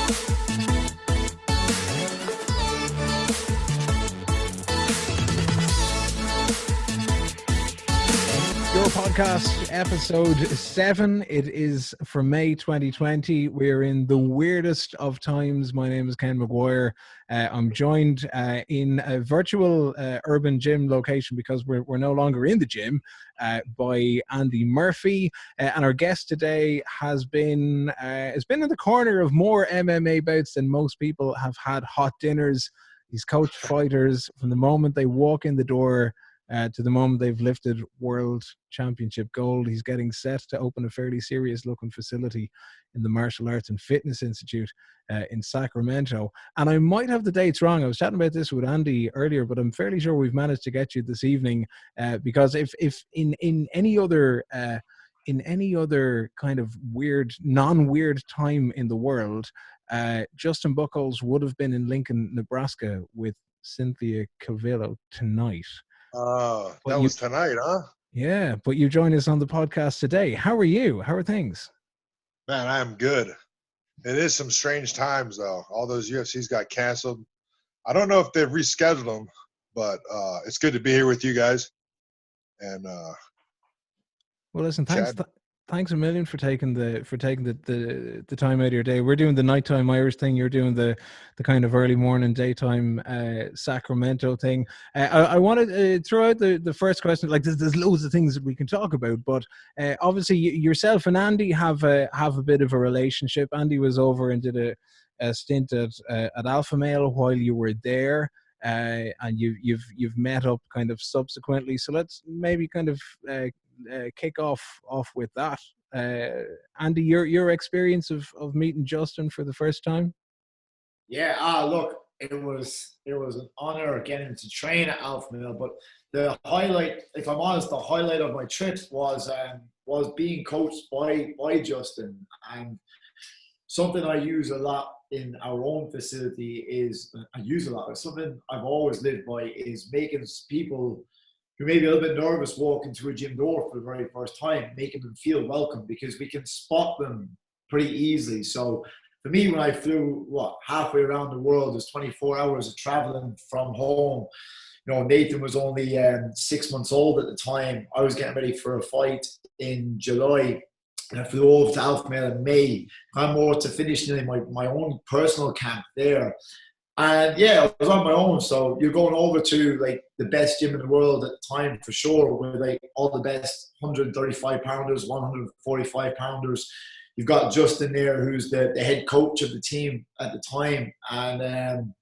Your podcast, episode 7. It is for May 2020. We're in the weirdest of times. My name is Ken McGuire. I'm joined in a virtual urban gym location because we're no longer in the gym by Andy Murphy. And our guest today has been in the corner of more MMA bouts than most people have had hot dinners. He's coached fighters from the moment they walk in the door to the moment they've lifted world championship gold. He's getting set to open a fairly serious looking facility in the Martial Arts and Fitness Institute in Sacramento. And I might have the dates wrong. I was chatting about this with Andy earlier, but I'm fairly sure we've managed to get you this evening because if in any other kind of weird, non-weird time in the world, Justin Buchholz would have been in Lincoln, Nebraska with Cynthia Calvillo tonight. That was tonight, huh? Yeah, but you join us on the podcast today. How are you? How are things? Man, I am good. It is some strange times, though. All those UFCs got canceled. I don't know if they've rescheduled them, but it's good to be here with you guys. And well, listen, thanks a million for taking the time out of your day. We're doing the nighttime Irish thing. You're doing the kind of early morning, daytime Sacramento thing. I want to throw out the first question. Like, there's loads of things that we can talk about, but obviously yourself and Andy have a bit of a relationship. Andy was over and did a stint at Alpha Male while you were there. And you've met up kind of subsequently. So let's maybe kind of kick off with that. Andy, your experience of meeting Justin for the first time? Yeah, look, it was an honor getting to train at Alpha Male, but the highlight, if I'm honest, the highlight of my trip was being coached by Justin. And something I use a lot in our own facility something I've always lived by is making people who may be a little bit nervous walk into a gym door for the very first time, making them feel welcome, because we can spot them pretty easily. So for me, when I flew halfway around the world, there's 24 hours of traveling from home. You know, Nathan was only 6 months old at the time. I was getting ready for a fight in July, and I flew over to Alpha Male in May. I'm more to finish my own personal camp there. And yeah, I was on my own. So you're going over to like the best gym in the world at the time for sure, with like all the best 135 pounders, 145 pounders. You've got Justin there, who's the head coach of the team at the time. And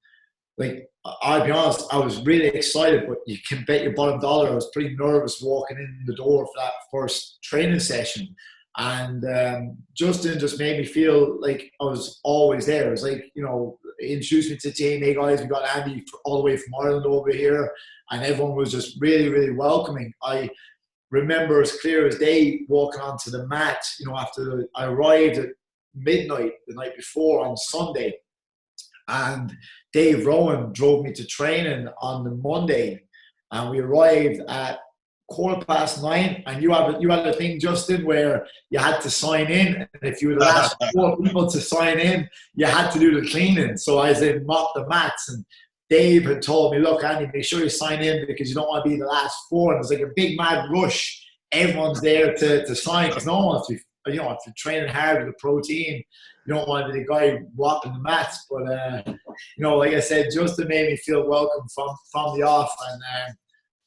like, I'll be honest, I was really excited, but you can bet your bottom dollar I was pretty nervous walking in the door for that first training session. And Justin just made me feel like I was always there. It was like, you know, he introduced me to the team. Hey guys, we got Andy all the way from Ireland over here. And everyone was just really, really welcoming. I remember as clear as day walking onto the mat, you know, after I arrived at midnight the night before on Sunday. And Dave Rowan drove me to training on the Monday. And we arrived at 9:15, and you had a thing, Justin, where you had to sign in, and if you were the last 4 people to sign in, you had to do the cleaning. So I said, mop the mats, and Dave had told me, look, Andy, make sure you sign in because you don't want to be the last 4. And there's like a big mad rush. Everyone's there to sign because no one wants to be, if you're training hard with the protein, you don't want to be the guy whopping the mats. But you know, like I said, Justin made me feel welcome from the off, and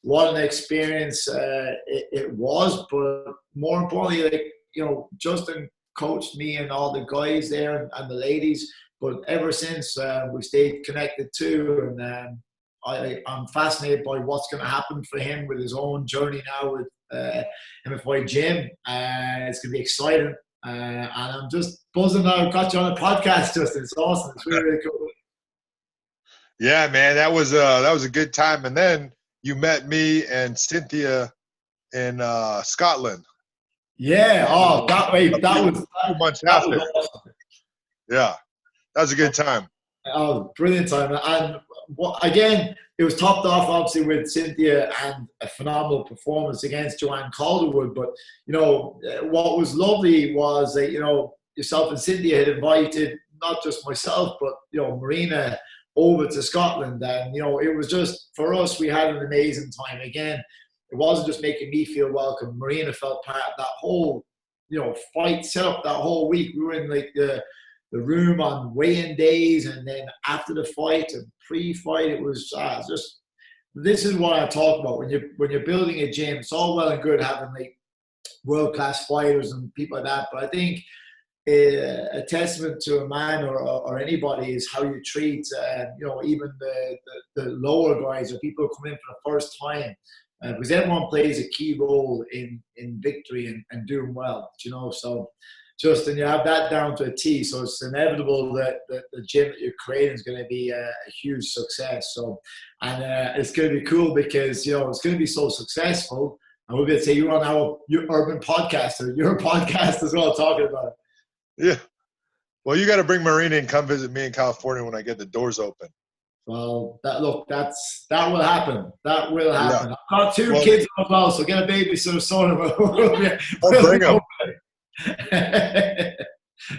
what an experience it was. But more importantly, like, you know, Justin coached me and all the guys there and the ladies. But ever since, we stayed connected too. And I'm fascinated by what's going to happen for him with his own journey now with MFY Gym. It's going to be exciting. And I'm just buzzing now. I've got you on a podcast, Justin. It's awesome. It's really, really cool. Yeah, man, that was a good time. And then you met me and Cynthia in Scotland. Yeah. Oh, that was 2 months after. Awesome. Yeah, that was a good time. Oh, brilliant time. And again, it was topped off obviously with Cynthia and a phenomenal performance against Joanne Calderwood. But, you know, what was lovely was that, you know, yourself and Cynthia had invited not just myself, but, Marina over to Scotland. And, it was just, for us, we had an amazing time. Again, it wasn't just making me feel welcome. Marina felt part of that whole, fight set up that whole week. We were in like the room on weigh-in days, and then after the fight and pre-fight, it was just, this is what I talk about. When you're building a gym, it's all well and good having like world-class fighters and people like that, but I think a testament to a man or anybody is how you treat, even the lower guys or people who come in for the first time, because everyone plays a key role in victory and doing well, so Justin, you have that down to a T, so it's inevitable that the gym that you're creating is going to be a huge success. So, and it's going to be cool because, it's going to be so successful. And we're going to say you're on your Urban Podcast, or your podcast as well, talking about it. Yeah. Well, you got to bring Marina and come visit me in California when I get the doors open. Well, that will happen. That will happen. Yeah. I've got two kids as well, so get a babysitter sort of. Bring them.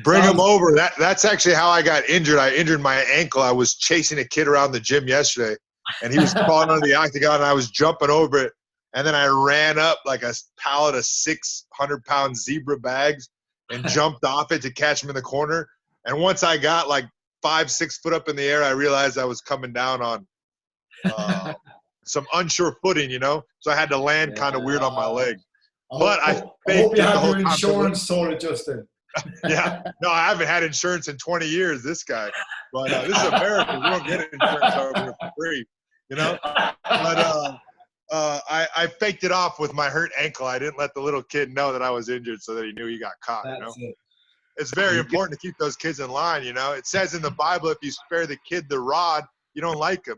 Bring them over. That's actually how I got injured. I injured my ankle. I was chasing a kid around the gym yesterday, and he was crawling under the octagon, and I was jumping over it. And then I ran up like a pallet of 600-pound zebra bags and jumped off it to catch him in the corner. And once I got like 5-6 foot up in the air, I realized I was coming down on some unsure footing, So I had to land kind of weird on my leg. But I hope you have your insurance sorted, Justin. Yeah. No, I haven't had insurance in 20 years, this guy. But this is America. We don't get insurance over here for free, But I faked it off with my hurt ankle. I didn't let the little kid know that I was injured so that he knew he got caught, That's it. It's very important to keep those kids in line, It says in the Bible, if you spare the kid the rod, you don't like him,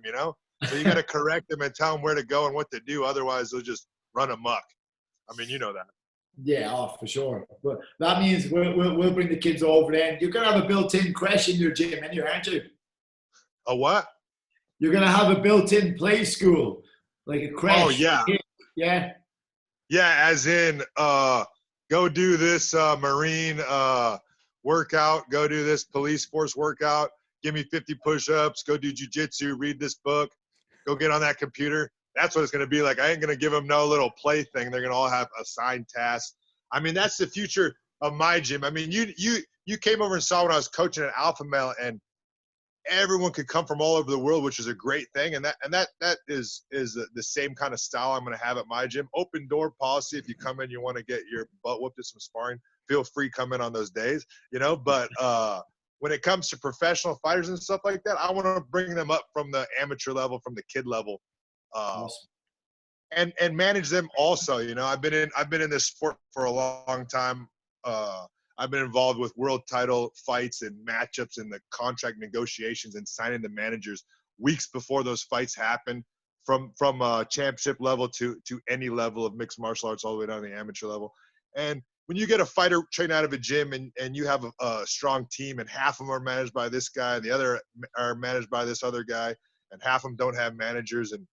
So you got to correct them and tell them where to go and what to do. Otherwise, they'll just run amok. I mean, you know that. Yeah, for sure. But that means we'll bring the kids over then. You're going to have a built-in crash in your gym, aren't you? A what? You're going to have a built-in play school, like a crash. Oh, yeah. Yeah? Yeah, as in go do this Marine workout, go do this police force workout, give me 50 push-ups, go do jiu-jitsu, read this book, go get on that computer. That's what it's going to be like. I ain't going to give them no little play thing. They're going to all have assigned tasks. I mean, that's the future of my gym. I mean, you came over and saw when I was coaching at Alpha Male, and everyone could come from all over the world, which is a great thing. And that is the same kind of style I'm going to have at my gym. Open door policy. If you come in, you want to get your butt whooped at some sparring, feel free, come in on those days, But when it comes to professional fighters and stuff like that, I want to bring them up from the amateur level, from the kid level. Awesome. And manage them also. I've been in this sport for a long time. I've been involved with world title fights and matchups and the contract negotiations and signing the managers weeks before those fights happen, from championship level to any level of mixed martial arts, all the way down to the amateur level. And when you get a fighter trained out of a gym and you have a strong team, and half of them are managed by this guy and the other are managed by this other guy, and half of them don't have managers, and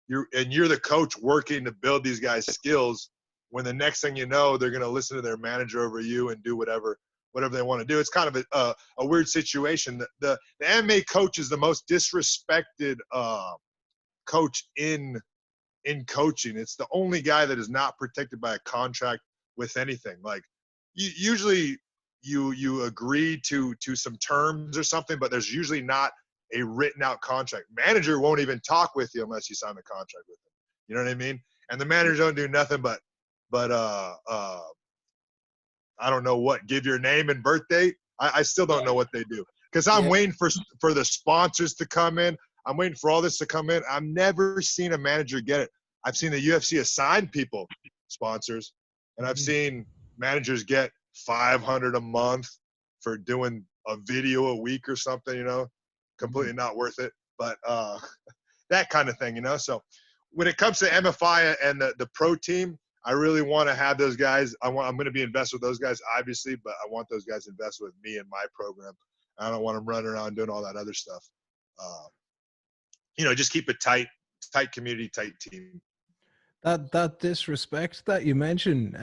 you're the coach working to build these guys' skills, when the next thing you know, they're going to listen to their manager over you and do whatever they want to do. It's kind of a weird situation. The MMA coach is the most disrespected coach in coaching. It's the only guy that is not protected by a contract with anything. Like, usually you agree to some terms or something, but there's usually not a written out contract. Manager won't even talk with you unless you sign the contract with them. You know what I mean? And the managers don't do nothing but I don't know what, give your name and birth date. I still don't know what they do, because I'm waiting for the sponsors to come in. I'm waiting for all this to come in. I've never seen a manager get it. I've seen the UFC assign people sponsors, and I've seen managers get $500 a month for doing a video a week or something, completely not worth it. But that kind of thing, So when it comes to MFI and the pro team, I really want to have those guys. I'm going to be invested with those guys, obviously, but I want those guys invested with me and my program. I don't want them running around doing all that other stuff. Just keep it tight community, tight team. That disrespect that you mentioned,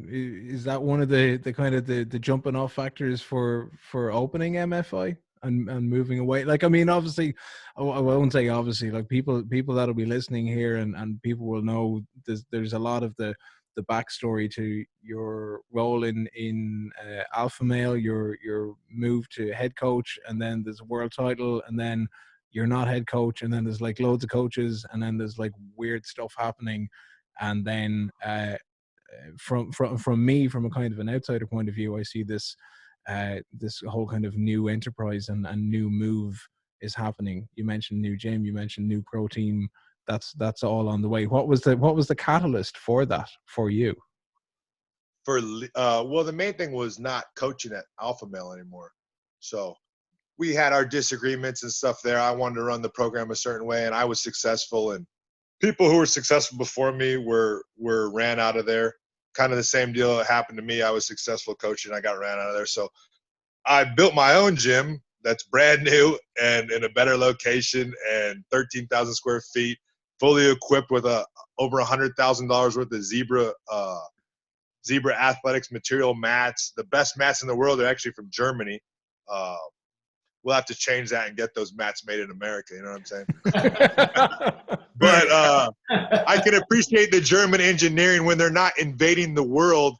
is that one of the kind of the jumping off factors for opening MFI and moving away? Like, I mean, obviously, I won't say obviously, like people that'll be listening here and people will know there's a lot of the backstory to your role in Alpha Male, your move to head coach, and then there's a world title, and then you're not head coach, and then there's like loads of coaches, and then there's like weird stuff happening. And then from me, from a kind of an outsider point of view, I see this this whole kind of new enterprise and new move is happening. You mentioned new gym, you mentioned new pro team. That's all on the way. What was the catalyst for that for you? Well, the main thing was not coaching at Alpha Male anymore. So we had our disagreements and stuff there. I wanted to run the program a certain way, and I was successful, and people who were successful before me were ran out of there. Kind of the same deal that happened to me. I was successful coaching. I got ran out of there. So I built my own gym that's brand new and in a better location and 13,000 square feet, fully equipped with over $100,000 worth of Zebra Athletics material mats. The best mats in the world are actually from Germany. We'll have to change that and get those mats made in America. You know what I'm saying? But I can appreciate the German engineering when they're not invading the world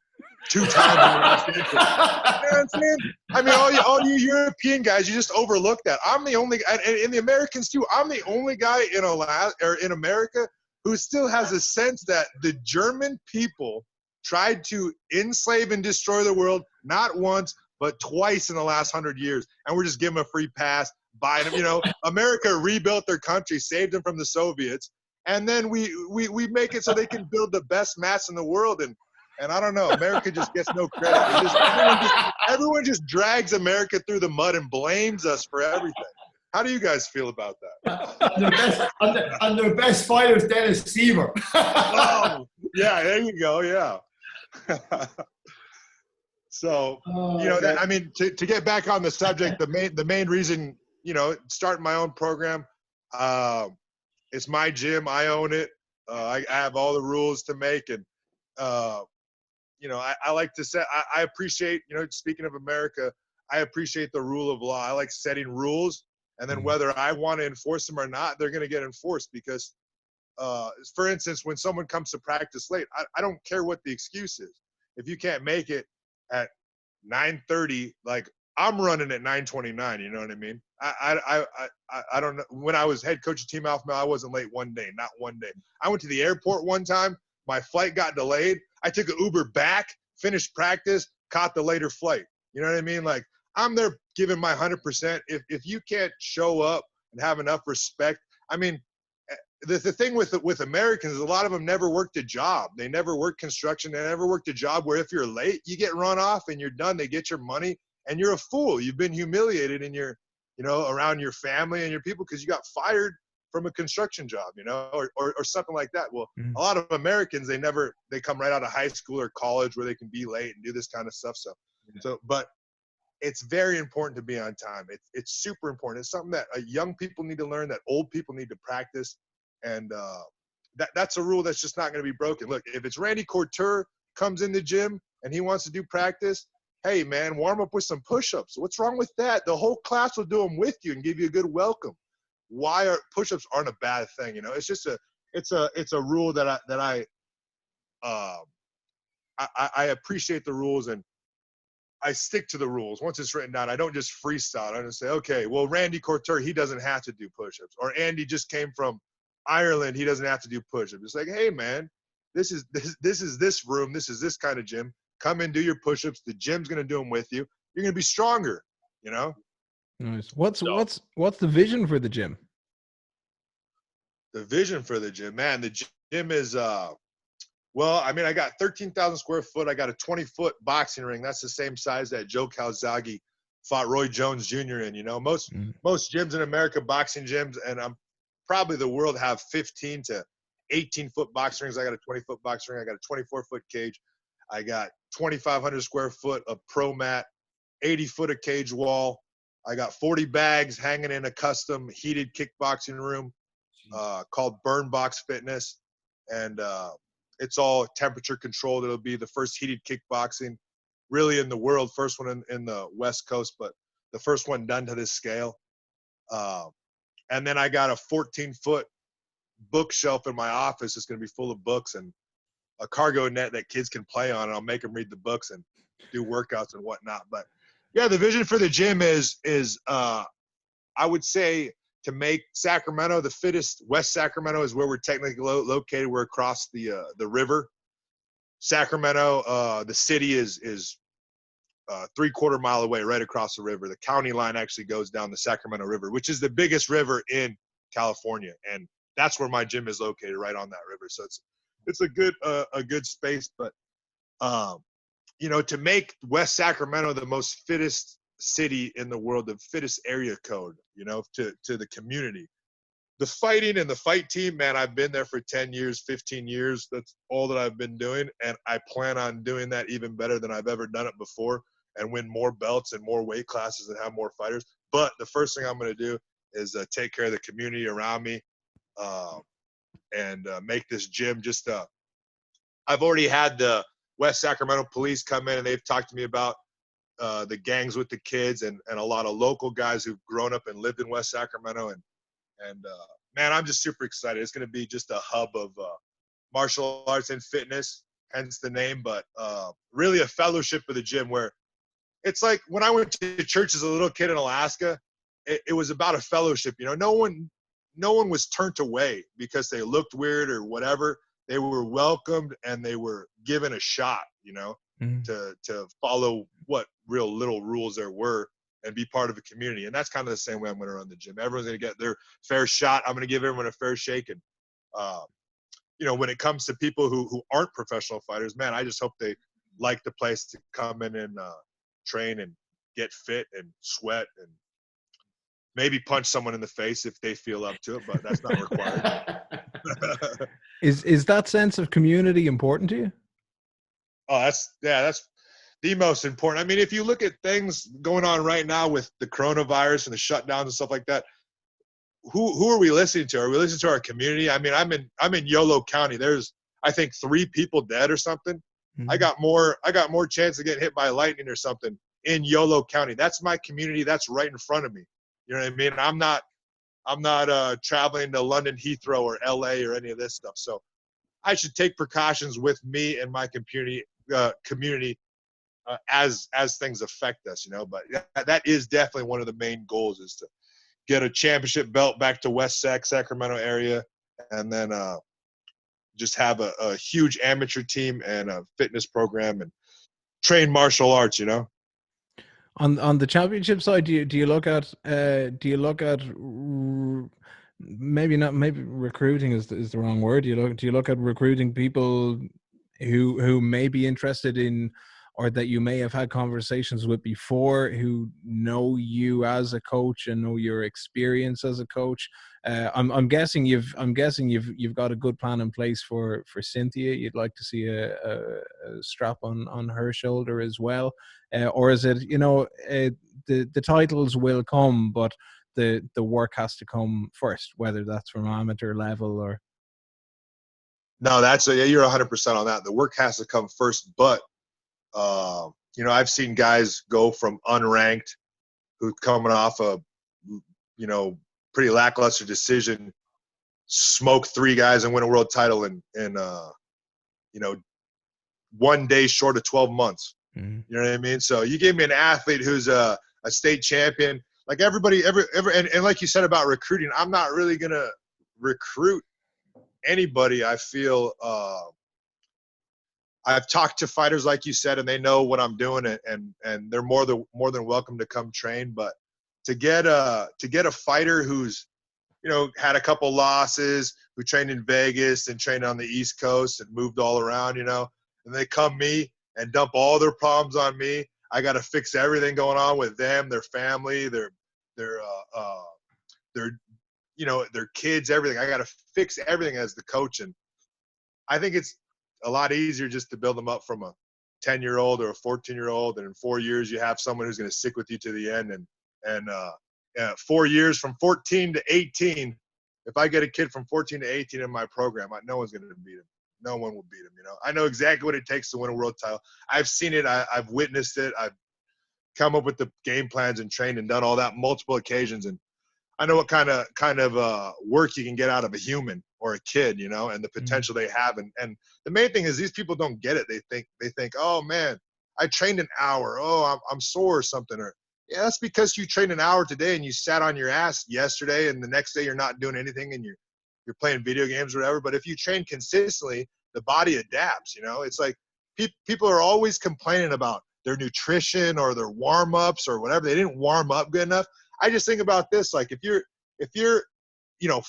2 times in the last century. You know what I'm saying? I mean, all you European guys, you just overlook that. I'm the only, and the Americans too, I'm the only guy in America who still has a sense that the German people tried to enslave and destroy the world, not once, but twice in the last 100 years. And we're just giving them a free pass, buying them. You know, America rebuilt their country, saved them from the Soviets. And then we make it so they can build the best mats in the world. And I don't know, America just gets no credit. Everyone just drags America through the mud and blames us for everything. How do you guys feel about that? And their best fighter is Dennis Seaver. Oh, yeah, there you go, yeah. So, you know, that, I mean, to get back on the subject, the main reason, you know, starting my own program, it's my gym. I own it. I have all the rules to make. And, you know, I like to say, I appreciate, you know, speaking of America, I appreciate the rule of law. I like setting rules. And then whether I want to enforce them or not, they're going to get enforced because, for instance, when someone comes to practice late, I don't care what the excuse is. If you can't make it at 9:30, like I'm running at 9:29. You know what I mean? I don't know. When I was head coach of Team Alpha Male, I wasn't late one day, not one day. I went to the airport one time. My flight got delayed. I took an Uber back, finished practice, caught the later flight. You know what I mean? Like I'm there giving my 100%. If you can't show up and have enough respect, I mean, the thing with Americans is a lot of them never worked a job. They never worked construction. They never worked a job where if you're late, you get run off and you're done. They get your money and you're a fool. You've been humiliated in your, you know, around your family and your people because you got fired from a construction job, you know, or something like that. Well, a lot of Americans, they come right out of high school or college where they can be late and do this kind of stuff. So, but it's very important to be on time. It's super important. It's something that young people need to learn, that old people need to practice. And that's a rule that's just not going to be broken. Look, if it's Randy Couture comes in the gym and he wants to do practice, hey, man, warm up with some push-ups. What's wrong with that? The whole class will do them with you and give you a good welcome. Push-ups aren't a bad thing, you know? It's just it's a rule that I appreciate the rules and I stick to the rules. Once it's written down, I don't just freestyle. I just say, okay, well, Randy Couture, he doesn't have to do push-ups. Or Andy just came from Ireland, he doesn't have to do push-ups. It's like, hey, man, this is this room. This is this kind of gym. Come in, do your push-ups. The gym's going to do them with you. You're going to be stronger, you know? Nice. What's the vision for the gym? The vision for the gym, man, the gym is, well, I mean, I got 13,000 square foot. I got a 20-foot boxing ring. That's the same size that Joe Calzaghe fought Roy Jones Jr. in, you know? Most gyms in America, boxing gyms, and I'm probably the world have 15 to 18-foot boxing rings. I got a 20-foot boxing ring. I got a 24-foot cage. I got 2,500 square foot of pro mat, 80-foot of cage wall. I got 40 bags hanging in a custom heated kickboxing room called Burn Box Fitness. And It's all temperature controlled. It'll be the first heated kickboxing really in the world, first one in the West Coast, but the first one done to this scale. And then I got a 14-foot bookshelf in my office. It's going to be full of books and a cargo net that kids can play on, and I'll make them read the books and do workouts and whatnot. But yeah, the vision for the gym is I would say to make Sacramento the fittest. West Sacramento is where we're technically located. We're across the river. Sacramento, the city is 3/4 mile away, right across the river. The county line actually goes down the Sacramento River, which is the biggest river in California, and that's where my gym is located, right on that river. So it's a good space. But to make West Sacramento the most fittest city in the world, the fittest area code, to the community. The fighting and the fight team, man, I've been there for 10 years, 15 years. That's all that I've been doing, and I plan on doing that even better than I've ever done it before and win more belts and more weight classes and have more fighters. But the first thing I'm going to do is take care of the community around me and make this gym just I've already had the West Sacramento police come in, and they've talked to me about the gangs with the kids and a lot of local guys who've grown up and lived in West Sacramento. And man, I'm just super excited. It's going to be just a hub of martial arts and fitness, hence the name, but really a fellowship of the gym where it's like when I went to church as a little kid in Alaska, it was about a fellowship. No one was turned away because they looked weird or whatever. They were welcomed and they were given a shot, to follow what real little rules there were and be part of a community. And that's kind of the same way I'm going to run the gym. Everyone's going to get their fair shot. I'm going to give everyone a fair shake. And, when it comes to people who aren't professional fighters, man, I just hope they like the place to come in and train and get fit and sweat and maybe punch someone in the face if they feel up to it, but that's not required. Is that sense of community important to you? Oh, that's the most important. I mean, if you look at things going on right now with the coronavirus and the shutdowns and stuff like that, who are we listening to? Are we listening to our community? I mean, I'm in Yolo County. There's, I think, 3 people dead or something. Mm-hmm. I got more chance of getting hit by lightning or something in Yolo County. That's my community. That's right in front of me. You know what I mean? I'm not traveling to London Heathrow or LA or any of this stuff. So I should take precautions with me and my community as things affect us, But that is definitely one of the main goals, is to get a championship belt back to West Sacramento area, and then just have a huge amateur team and a fitness program and train martial arts, On the championship side, do you look at maybe recruiting is the wrong word. Do you look at recruiting people who may be interested in, or that you may have had conversations with before, who know you as a coach and know your experience as a coach? I'm guessing you've got a good plan in place for Cynthia. You'd like to see a strap on her shoulder as well, or is it the titles will come, but the work has to come first, whether that's from amateur level or. No, you're 100% on that. The work has to come first, but I've seen guys go from unranked, who coming off a pretty lackluster decision, smoke 3 guys and win a world title in 1 day short of 12 months. Mm-hmm. You know what I mean? So you gave me an athlete who's a state champion. Like everybody, and like you said about recruiting, I'm not really gonna recruit anybody. I feel I've talked to fighters, like you said, and they know what I'm doing, and they're more than welcome to come train. But to get a fighter who's had a couple losses, who trained in Vegas and trained on the East Coast and moved all around, and they come me and dump all their problems on me. I got to fix everything going on with them, their family, their kids, everything. I got to fix everything as the coach, and I think it's a lot easier just to build them up from a 10-year-old or a 14-year-old, and in 4 years you have someone who's going to stick with you to the end. And 4 years from 14 to 18, if I get a kid from 14 to 18 in my program, no one's going to beat him. No one will beat him. I know exactly what it takes to win a world title. I've seen it. I've witnessed it. I've come up with the game plans and trained and done all that multiple occasions. And I know what kind of work you can get out of a human or a kid, and the potential they have. And the main thing is these people don't get it. They think, oh man, I trained an hour. Oh, I'm sore or something. Or yeah, that's because you trained an hour today and you sat on your ass yesterday, and the next day you're not doing anything and you're playing video games or whatever. But if you train consistently, the body adapts. It's like people are always complaining about their nutrition or their warm-ups or whatever. They didn't warm up good enough. I just think about this, like if you're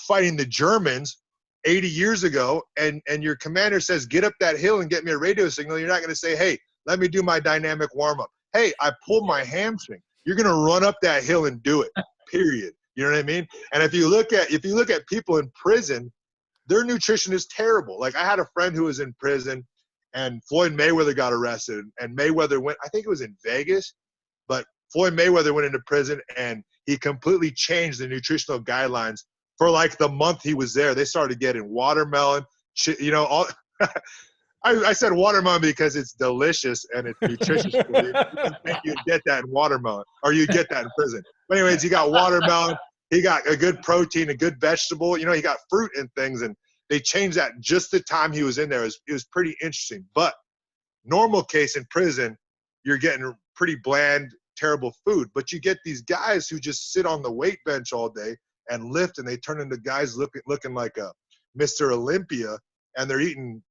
fighting the Germans 80 years ago and your commander says, get up that hill and get me a radio signal, you're not going to say, hey, let me do my dynamic warm-up. Hey, I pulled my hamstring. You're going to run up that hill and do it, period. You know what I mean? And if you look at people in prison, their nutrition is terrible. Like I had a friend who was in prison and Floyd Mayweather got arrested and Mayweather went, I think it was in Vegas, but Floyd Mayweather went into prison and he completely changed the nutritional guidelines for like the month he was there. They started getting watermelon, all. I said watermelon because it's delicious and it's nutritious. You get that in watermelon, or you get that in prison. But anyways, he got watermelon. He got a good protein, a good vegetable. He got fruit and things, and they changed that just the time he was in there. It was pretty interesting. But normal case in prison, you're getting pretty bland, terrible food. But you get these guys who just sit on the weight bench all day and lift, and they turn into guys looking like a Mr. Olympia, and they're eating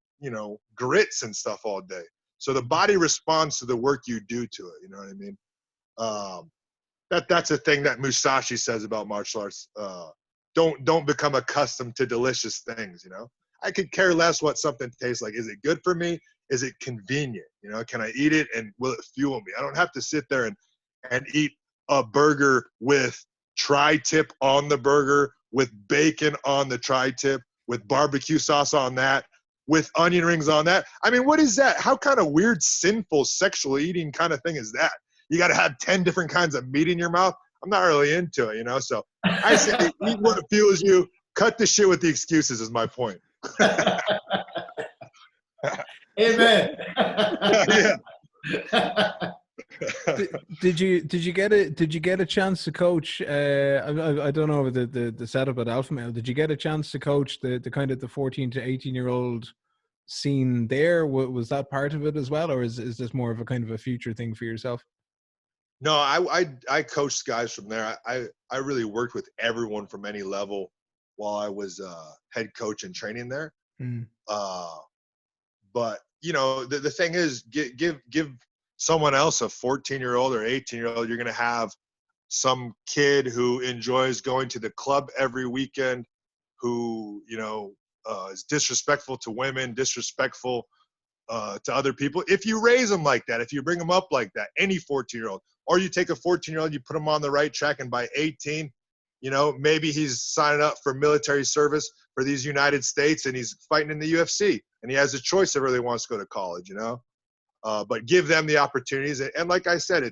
grits and stuff all day. So the body responds to the work you do to it. You know what I mean? That's a thing that Musashi says about martial arts. Don't become accustomed to delicious things. I could care less what something tastes like. Is it good for me? Is it convenient? Can I eat it and will it fuel me? I don't have to sit there and eat a burger with tri-tip on the burger, with bacon on the tri-tip, with barbecue sauce on that, with onion rings on that. I mean, what is that? How kind of weird, sinful, sexual eating kind of thing is that? You got to have 10 different kinds of meat in your mouth. I'm not really into it, So I say eat what fuels you. Cut the shit with the excuses is my point. Amen. Yeah. Did you get a chance to coach? I don't know the setup at Alpha Male. Did you get a chance to coach the kind of the 14 to 18-year-old scene there? Was that part of it as well, or is this more of a kind of a future thing for yourself? No, I coached guys from there. I really worked with everyone from any level while I was head coach and training there. But the thing is, give someone else a 14-year-old or 18-year-old, you're going to have some kid who enjoys going to the club every weekend, who is disrespectful to women, disrespectful to other people. If you raise them like that, if you bring them up like that, any 14-year-old, or you take a 14-year-old, you put him on the right track, and by 18, maybe he's signing up for military service for these United States and he's fighting in the UFC and he has a choice if he really wants to go to college, but give them the opportunities. And like I said,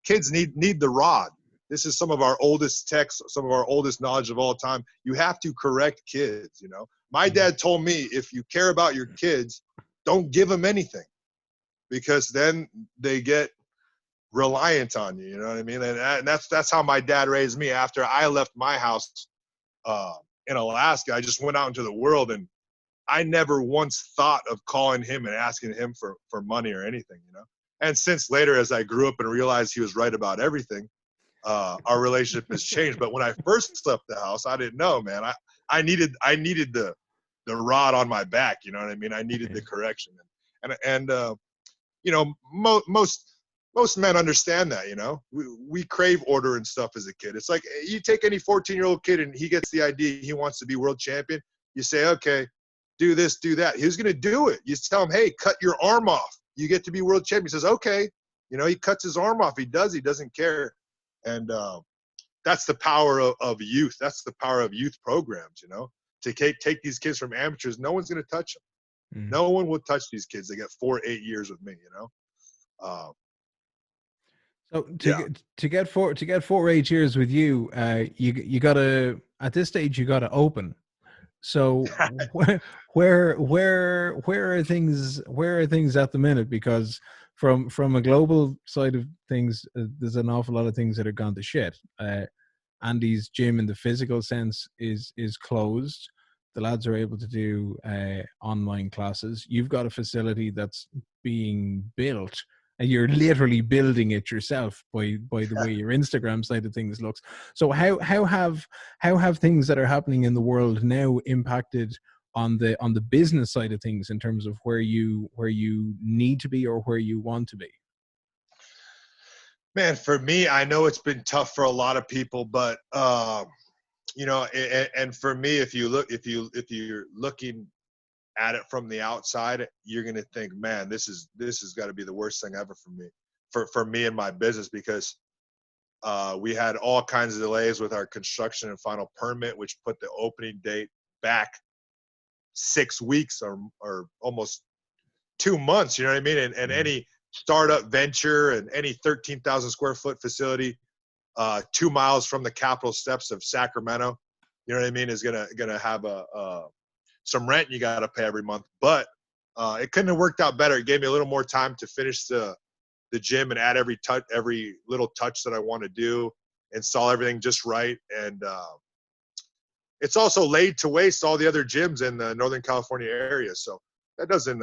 kids need the rod. This is some of our oldest texts, some of our oldest knowledge of all time. You have to correct kids, My dad told me, if you care about your kids, don't give them anything, because then they get reliant on you. You know what I mean? And that's how my dad raised me. After I left my house in Alaska, I just went out into the world, and I never once thought of calling him and asking him for money or anything, And since later, as I grew up and realized he was right about everything, our relationship has changed. But when I first left the house, I didn't know, man. I needed the rod on my back. You know what I mean? I needed the correction, and most men understand that. We crave order and stuff as a kid. It's like you take any 14-year-old kid and he gets the idea he wants to be world champion. You say, okay, do this, do that. He's going to do it. You tell him, hey, cut your arm off. You get to be world champion. He says, okay. He cuts his arm off. He doesn't care. And that's the power of youth. That's the power of youth programs, to take these kids from amateurs. No one's going to touch them. No one will touch these kids. They get 4 to 8 years with me, So to get 4 to 8 years with you, you gotta, at this stage, you gotta open. So where are things at the minute? Because from a global side of things, there's an awful lot of things that have gone to shit. Andy's gym in the physical sense is closed. The lads are able to do online classes. You've got a facility that's being built, and you're literally building it yourself by the way your Instagram side of things looks. So how have things that are happening in the world now impacted on the business side of things in terms of where you need to be or where you want to be? Man, for me, I know it's been tough for a lot of people, but you know, and for me, if you're looking at it from the outside, you're gonna think, man, this has got to be the worst thing ever for me and my business, because we had all kinds of delays with our construction and final permit, which put the opening date back 6 weeks or almost 2 months. You know what I mean? And any startup venture and any 13,000 square foot facility 2 miles from the Capitol steps of Sacramento, you know what I mean, is gonna have some rent you got to pay every month. But it couldn't have worked out better. It gave me a little more time to finish the gym and add every little touch that I want to do, install everything just right. And it's also laid to waste all the other gyms in the Northern California area. So that doesn't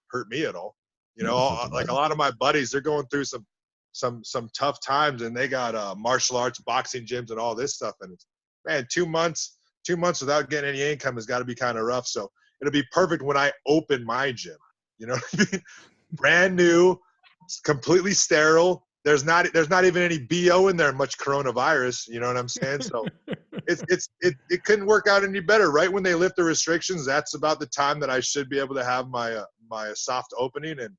hurt me at all. You know, like a lot of my buddies, they're going through some tough times, and they got martial arts, boxing gyms, and all this stuff. And it's, man, 2 months without getting any income has got to be kind of rough. So it'll be perfect when I open my gym. You know what I mean? Brand new, completely sterile. There's not even any BO in there, much coronavirus. You know what I'm saying? So it couldn't work out any better. Right when they lift the restrictions, that's about the time that I should be able to have my soft opening. And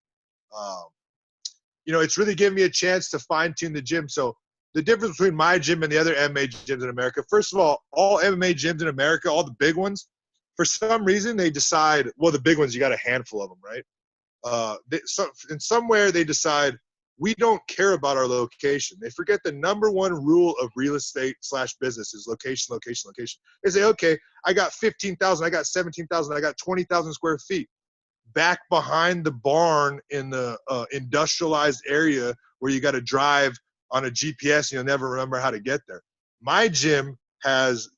you know, it's really given me a chance to fine tune the gym. So the difference between my gym and the other MMA gyms in America, first of all MMA gyms in America, all the big ones, for some reason they decide, well, the big ones, you got a handful of them, right? Somewhere they decide, we don't care about our location. They forget the number one rule of real estate / business is location, location, location. They say, okay, I got 15,000, I got 17,000, I got 20,000 square feet back behind the barn in the industrialized area where you got to drive on a GPS and you'll never remember how to get there. My gym has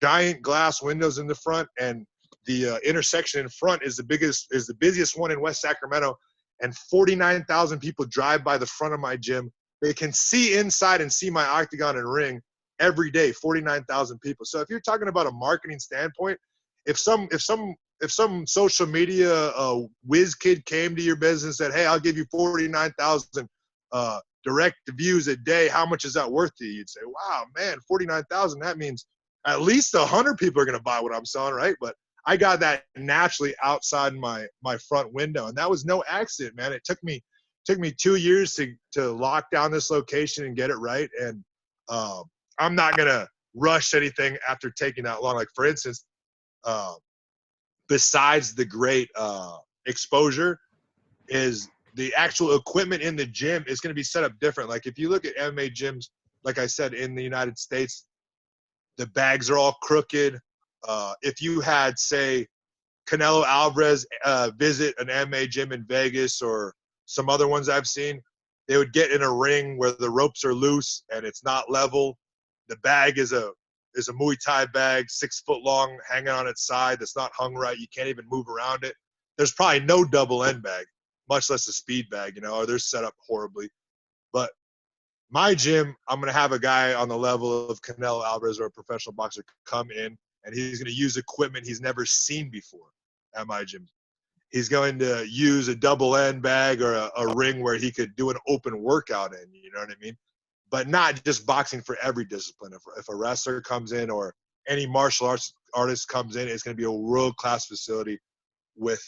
giant glass windows in the front, and the intersection in front is the busiest one in West Sacramento, and 49,000 people drive by the front of my gym. They can see inside and see my octagon and ring every day, 49,000 people. So if you're talking about a marketing standpoint, if some social media whiz kid came to your business and said, hey, I'll give you 49,000 direct views a day, how much is that worth to you? You'd say, wow, man, 49,000, that means at least 100 people are going to buy what I'm selling, right? But I got that naturally outside my front window, and that was no accident, man. It took me 2 years to lock down this location and get it right. And I'm not going to rush anything after taking that long. Like, for instance, besides the great exposure, is the actual equipment in the gym is going to be set up different. Like, if you look at MMA gyms, like I said, in the United States, the bags are all crooked. If you had, say, Canelo Alvarez visit an MMA gym in Vegas or some other ones I've seen, they would get in a ring where the ropes are loose and it's not level. The bag is a Muay Thai bag, 6 foot long, hanging on its side. That's not hung right. You can't even move around it. There's probably no double end bag, much less a speed bag, you know, or they're set up horribly. But my gym, I'm going to have a guy on the level of Canelo Alvarez or a professional boxer come in, and he's going to use equipment he's never seen before at my gym. He's going to use a double end bag or a ring where he could do an open workout in, you know what I mean? But not just boxing for every discipline. If a wrestler comes in or any martial arts artist comes in, it's going to be a world-class facility with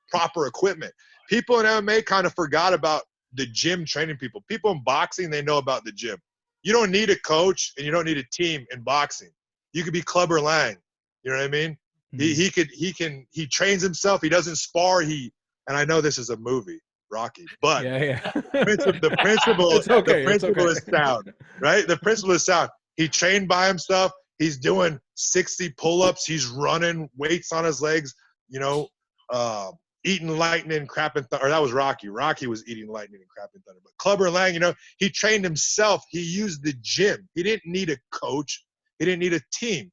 proper equipment. People in MMA kind of forgot about the gym training people. People in boxing, they know about the gym. You don't need a coach and you don't need a team in boxing. You could be Clubber Lang. You know what I mean? Mm-hmm. He trains himself. He doesn't spar. And I know this is a movie, Rocky, but the principle is sound, right? The principle is sound. He trained by himself. He's doing 60 pull-ups. He's running, weights on his legs, eating lightning, crap and thunder. Or that was Rocky. Rocky was eating lightning and crap and thunder. But Clubber Lang, he trained himself. He used the gym. He didn't need a coach. He didn't need a team.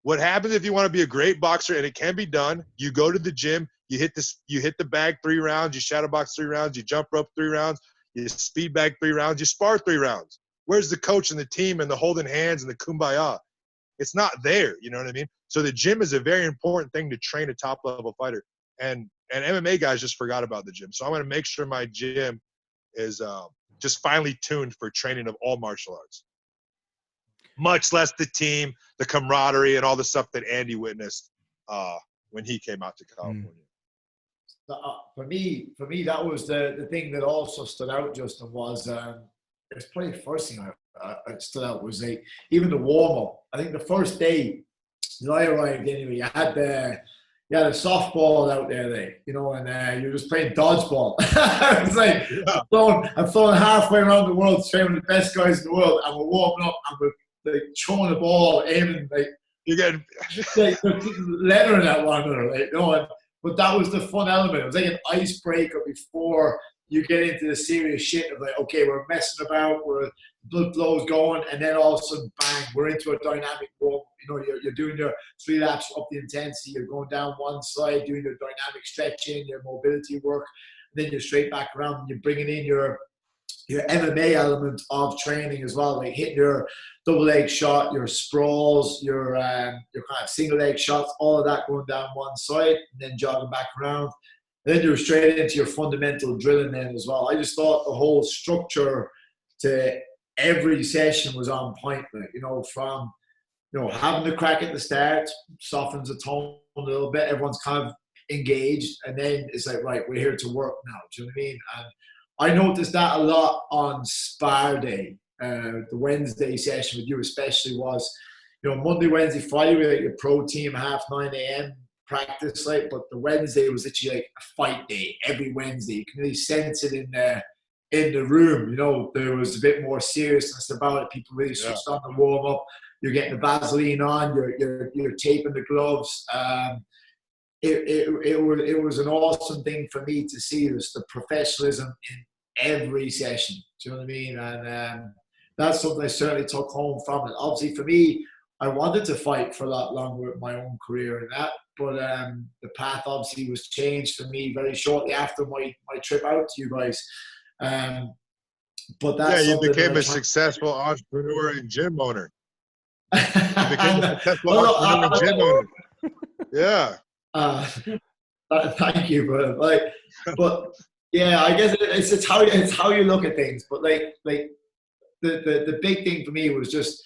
What happens if you want to be a great boxer, and it can be done, you go to the gym, you hit the bag 3 rounds, you shadow box 3 rounds, you jump rope 3 rounds, you speed bag 3 rounds, you spar 3 rounds. Where's the coach and the team and the holding hands and the kumbaya? It's not there, you know what I mean? So the gym is a very important thing to train a top-level fighter. And MMA guys just forgot about the gym. So I'm going to make sure my gym is just finely tuned for training of all martial arts. Much less the team, the camaraderie, and all the stuff that Andy witnessed when he came out to California. For me, that was the thing that also stood out, Justin, was it's probably the first thing I stood out was even the warm-up. I think the first day that I arrived anyway, you had a softball out there, and you're just playing dodgeball. It's like, I'm throwing halfway around the world, training with the best guys in the world, and we're warming up, and we're throwing the ball, aiming, you're getting lettering at one another, but that was the fun element. It was like an icebreaker before you get into the serious shit of okay, we're messing about, we're blood flow's going, and then all of a sudden, bang, we're into a dynamic walk. You're doing your 3 laps up the intensity, you're going down one side, doing your dynamic stretching, your mobility work, and then you're straight back around and you're bringing in your MMA element of training as well, like hitting your double leg shot, your sprawls, your kind of single leg shots, all of that going down one side and then jogging back around. And then you're straight into your fundamental drilling then as well. I just thought the whole structure to every session was on point, from having the crack at the start, softens the tone a little bit, everyone's kind of engaged, and then it's like, right, we're here to work now. Do you know what I mean? And I noticed that a lot on Spar Day. The Wednesday session with you especially was, Monday, Wednesday, Friday, we had your pro team 9:30 a.m. practice, but the Wednesday was literally like a fight day every Wednesday. You can really sense it in the room. There was a bit more seriousness about it. People really switched on the warm up. You're getting the Vaseline on. You're taping the gloves. It was an awesome thing for me to see this, the professionalism in every session. Do you know what I mean? And that's something I certainly took home from it. Obviously, for me, I wanted to fight for a lot longer with my own career and that, but the path obviously was changed for me very shortly after my trip out to you guys. But that's you became a successful entrepreneur and gym owner. You became a successful entrepreneur and gym owner. Yeah. Thank you, bro. But yeah, I guess it's how you look at things. But the big thing for me was just,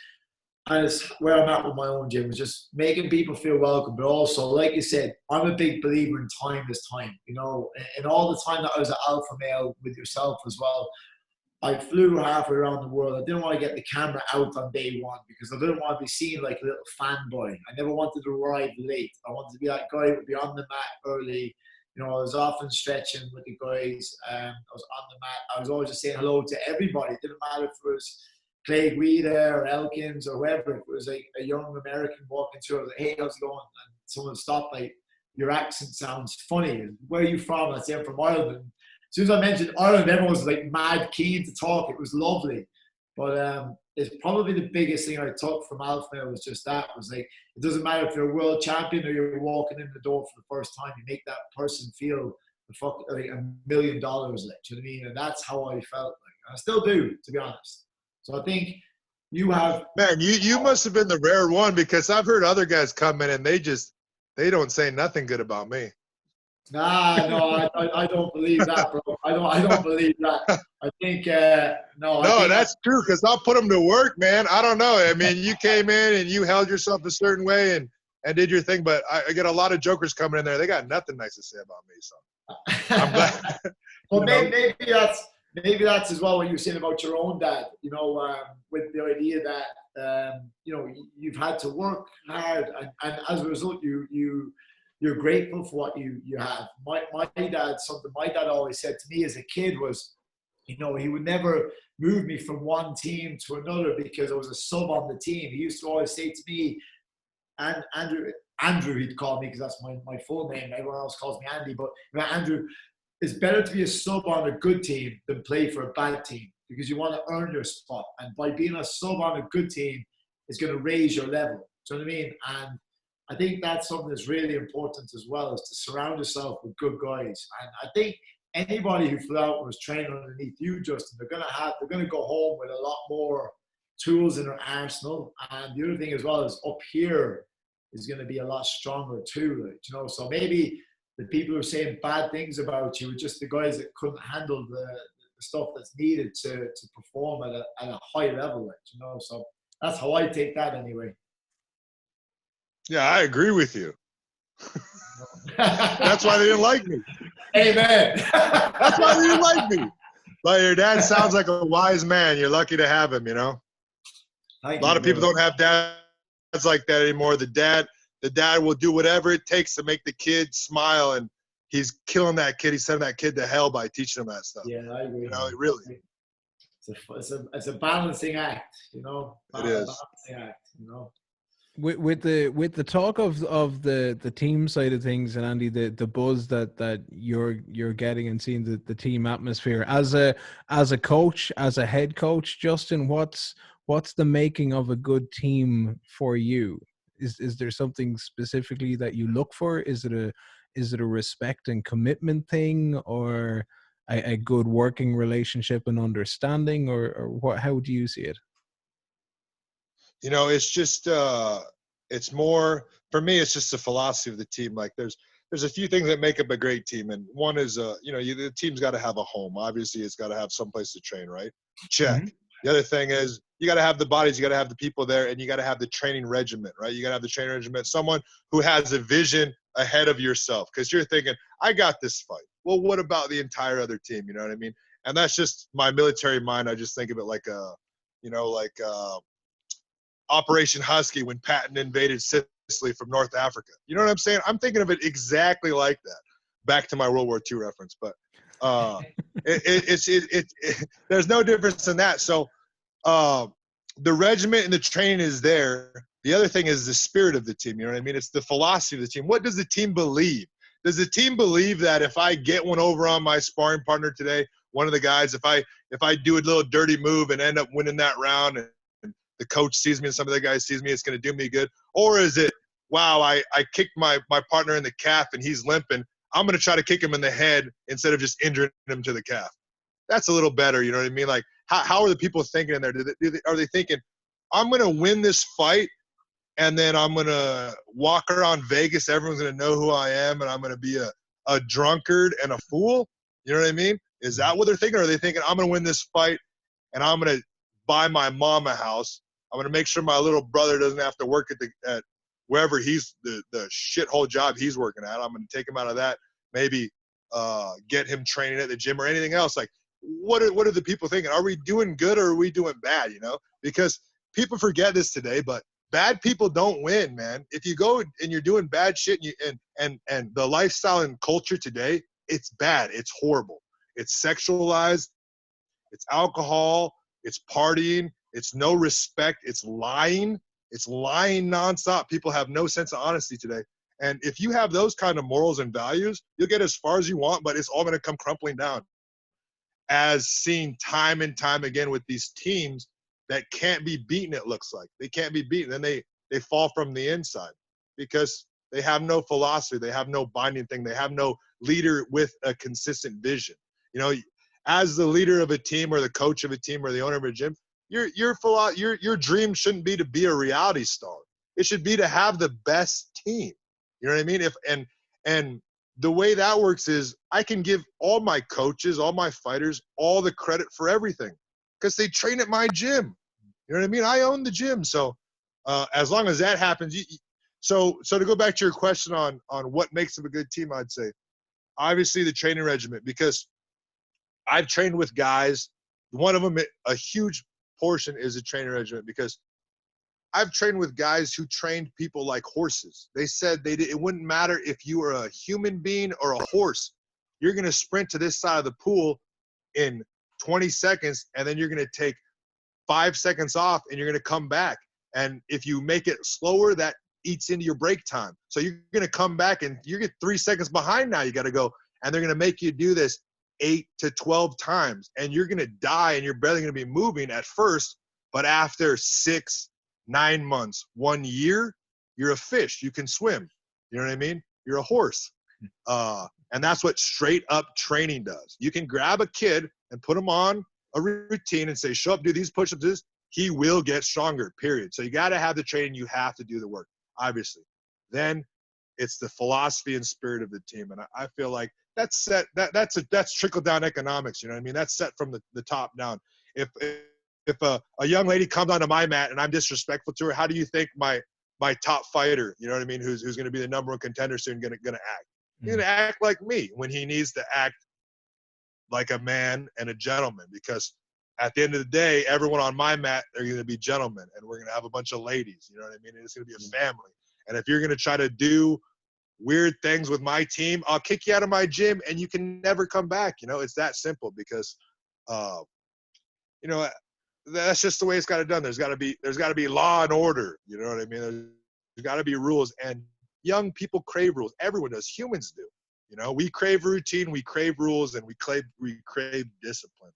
as where I'm at with my own gym, was just making people feel welcome, but also, like you said, I'm a big believer in time is time. And all the time that I was an alpha male with yourself as well, I flew halfway around the world. I didn't want to get the camera out on day one because I didn't want to be seen like a little fanboy. I never wanted to arrive late. I wanted to be that guy who would be on the mat early. I was often stretching with the guys. I was on the mat. I was always just saying hello to everybody. It didn't matter if it was Clay Guida or Elkins or whoever. If it was like a young American walking through, I was like, hey, how's it going? And someone stopped, your accent sounds funny. Where are you from? I say, I'm from Ireland. As soon as I mentioned Ireland, everyone was mad keen to talk. It was lovely. But it's probably the biggest thing I took from Alpha Male was just that. It was it doesn't matter if you're a world champion or you're walking in the door for the first time, you make that person feel $1 million. Do you know what I mean? And that's how I felt. I still do, to be honest. So I think you have... Man, you must have been the rare one, because I've heard other guys come in and they don't say nothing good about me. Nah, no, I don't believe that, bro. I don't believe that. I think no. No, that's true, because I'll put them to work, man. I don't know. I mean, you came in and you held yourself a certain way and did your thing, but I get a lot of jokers coming in there. They got nothing nice to say about me, so I'm glad. Well, maybe that's as well what you were saying about your own dad. With the idea that you've had to work hard, and as a result, you're grateful for what you have. My dad, something my dad always said to me as a kid was, You know, he would never move me from one team to another because I was a sub on the team. He used to always say to me, and Andrew, he'd call me because that's my full name. Everyone else calls me Andy. But Andrew, it's better to be a sub on a good team than play for a bad team because you want to earn your spot. And by being a sub on a good team, it's going to raise your level. Do you know what I mean? And I think that's something that's really important as well, is to surround yourself with good guys. And I think anybody who flew out and was training underneath you, Justin, they're going to go home with a lot more tools in their arsenal. And the other thing as well is up here is going to be a lot stronger too. Like, you know, so maybe the people who are saying bad things about you are just the guys that couldn't handle the stuff that's needed to perform at a high level. Like, you know, so that's how I take that anyway. Yeah, I agree with you. That's why they didn't like me. Amen. That's why they didn't like me. But your dad sounds like a wise man. You're lucky to have him, you know. A lot of people don't have dads like that anymore. The dad will do whatever it takes to make the kid smile, and he's killing that kid. He's sending that kid to hell by teaching him that stuff. Yeah, I agree. You know, really. It's a balancing act, you know. It is. Balancing act, you know. With the talk of the team side of things, and Andy, the buzz that you're getting and seeing the team atmosphere as a coach, as a head coach, Justin, what's the making of a good team for you? Is there something specifically that you look for? Is it a respect and commitment thing, or a good working relationship and understanding, or what? How do you see it? You know, it's just it's more, for me, it's just the philosophy of the team. Like there's a few things that make up a great team, and one is you know, the team's got to have a home. Obviously, it's got to have some place to train, right? Check. Mm-hmm. The other thing is you got to have the bodies, you got to have the people there, and you got to have the training regiment, right? You got to have the training regiment, someone who has a vision ahead of yourself, because you're thinking, I got this fight. Well, what about the entire other team? You know what I mean? And that's just my military mind. I just think of it like Operation Husky when Patton invaded Sicily from North Africa. You know what I'm saying? I'm thinking of it exactly like that. Back to my World War II reference, but there's no difference in that. So the regiment and the training is there. The other thing is the spirit of the team. You know what I mean? It's the philosophy of the team. What does the team believe? Does the team believe that if I get one over on my sparring partner today, one of the guys, if I do a little dirty move and end up winning that round, and the coach sees me and some of the guys sees me, it's going to do me good? Or is it, wow, I kicked my partner in the calf and he's limping, I'm going to try to kick him in the head instead of just injuring him to the calf? That's a little better, you know what I mean? Like, how are the people thinking in there? Are they thinking, I'm going to win this fight and then I'm going to walk around Vegas, everyone's going to know who I am, and I'm going to be a drunkard and a fool? You know what I mean? Is that what they're thinking? Or are they thinking, I'm going to win this fight and I'm going to buy my mom a house, I'm going to make sure my little brother doesn't have to work at wherever he's the shithole job he's working at. I'm going to take him out of that, maybe get him training at the gym or anything else. Like, what are the people thinking? Are we doing good or are we doing bad, you know? Because people forget this today, but bad people don't win, man. If you go and you're doing bad shit and the lifestyle and culture today, it's bad. It's horrible. It's sexualized. It's alcohol. It's partying. It's no respect. It's lying. It's lying nonstop. People have no sense of honesty today. And if you have those kind of morals and values, you'll get as far as you want, but it's all going to come crumpling down. As seen time and time again with these teams that can't be beaten, it looks like. They can't be beaten. And they fall from the inside because they have no philosophy. They have no binding thing. They have no leader with a consistent vision. You know, as the leader of a team or the coach of a team or the owner of a gym, your dream shouldn't be to be a reality star. It should be to have the best team. You know what I mean? And the way that works is I can give all my coaches, all my fighters, all the credit for everything because they train at my gym. You know what I mean? I own the gym. So as long as that happens, so to go back to your question on what makes them a good team, I'd say obviously the training regimen, because I've trained with guys. One of them, a huge portion is a training regimen, because I've trained with guys who trained people like horses. They said it wouldn't matter if you were a human being or a horse. You're going to sprint to this side of the pool in 20 seconds, and then you're going to take 5 seconds off, and you're going to come back. And if you make it slower, that eats into your break time. So you're going to come back, and you get 3 seconds behind now. You got to go, and they're going to make you do this 8 to 12 times, and you're going to die, and you're barely going to be moving at first. But after 6, 9 months, 1 year, you're a fish. You can swim. You know what I mean? You're a horse. And that's what straight up training does. You can grab a kid and put him on a routine and say, show up, do these push-ups. He will get stronger, period. So you got to have the training. You have to do the work, obviously. Then it's the philosophy and spirit of the team. And I feel like that's set. That's trickle-down economics. You know what I mean? That's set from the top down. If a young lady comes onto my mat and I'm disrespectful to her, how do you think my top fighter, you know what I mean, who's going to be the number one contender soon, going to act? He's going to act like me when he needs to act like a man and a gentleman, because at the end of the day, everyone on my mat, they're going to be gentlemen, and we're going to have a bunch of ladies, you know what I mean? And it's going to be a family. And if you're going to try to do weird things with my team, I'll kick you out of my gym and you can never come back. You know, it's that simple, because, you know, that's just the way it's got to done. There's got to be law and order. You know what I mean? There's got to be rules, and young people crave rules. Everyone does. Humans do. You know, we crave routine, we crave rules, and we crave discipline.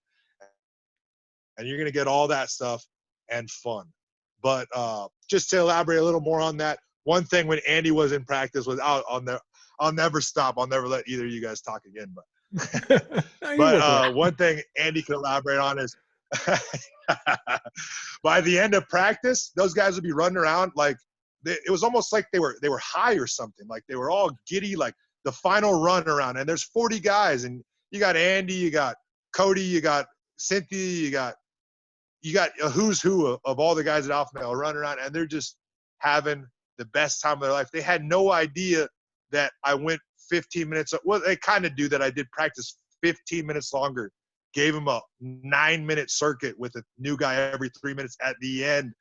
And you're going to get all that stuff and fun. But just to elaborate a little more on that, one thing when Andy was in practice was, I'll never stop. I'll never let either of you guys talk again. But one thing Andy can elaborate on is, by the end of practice, those guys would be running around like it was almost like they were high or something. Like they were all giddy, like the final run around. And there's 40 guys, and you got Andy, you got Cody, you got Cynthia, you got a who's who of all the guys at Alpha Male running around, and they're just having the best time of their life. They had no idea that I went 15 minutes. Well, they kind of do that. I did practice 15 minutes longer. Gave them a 9-minute circuit with a new guy every 3 minutes at the end,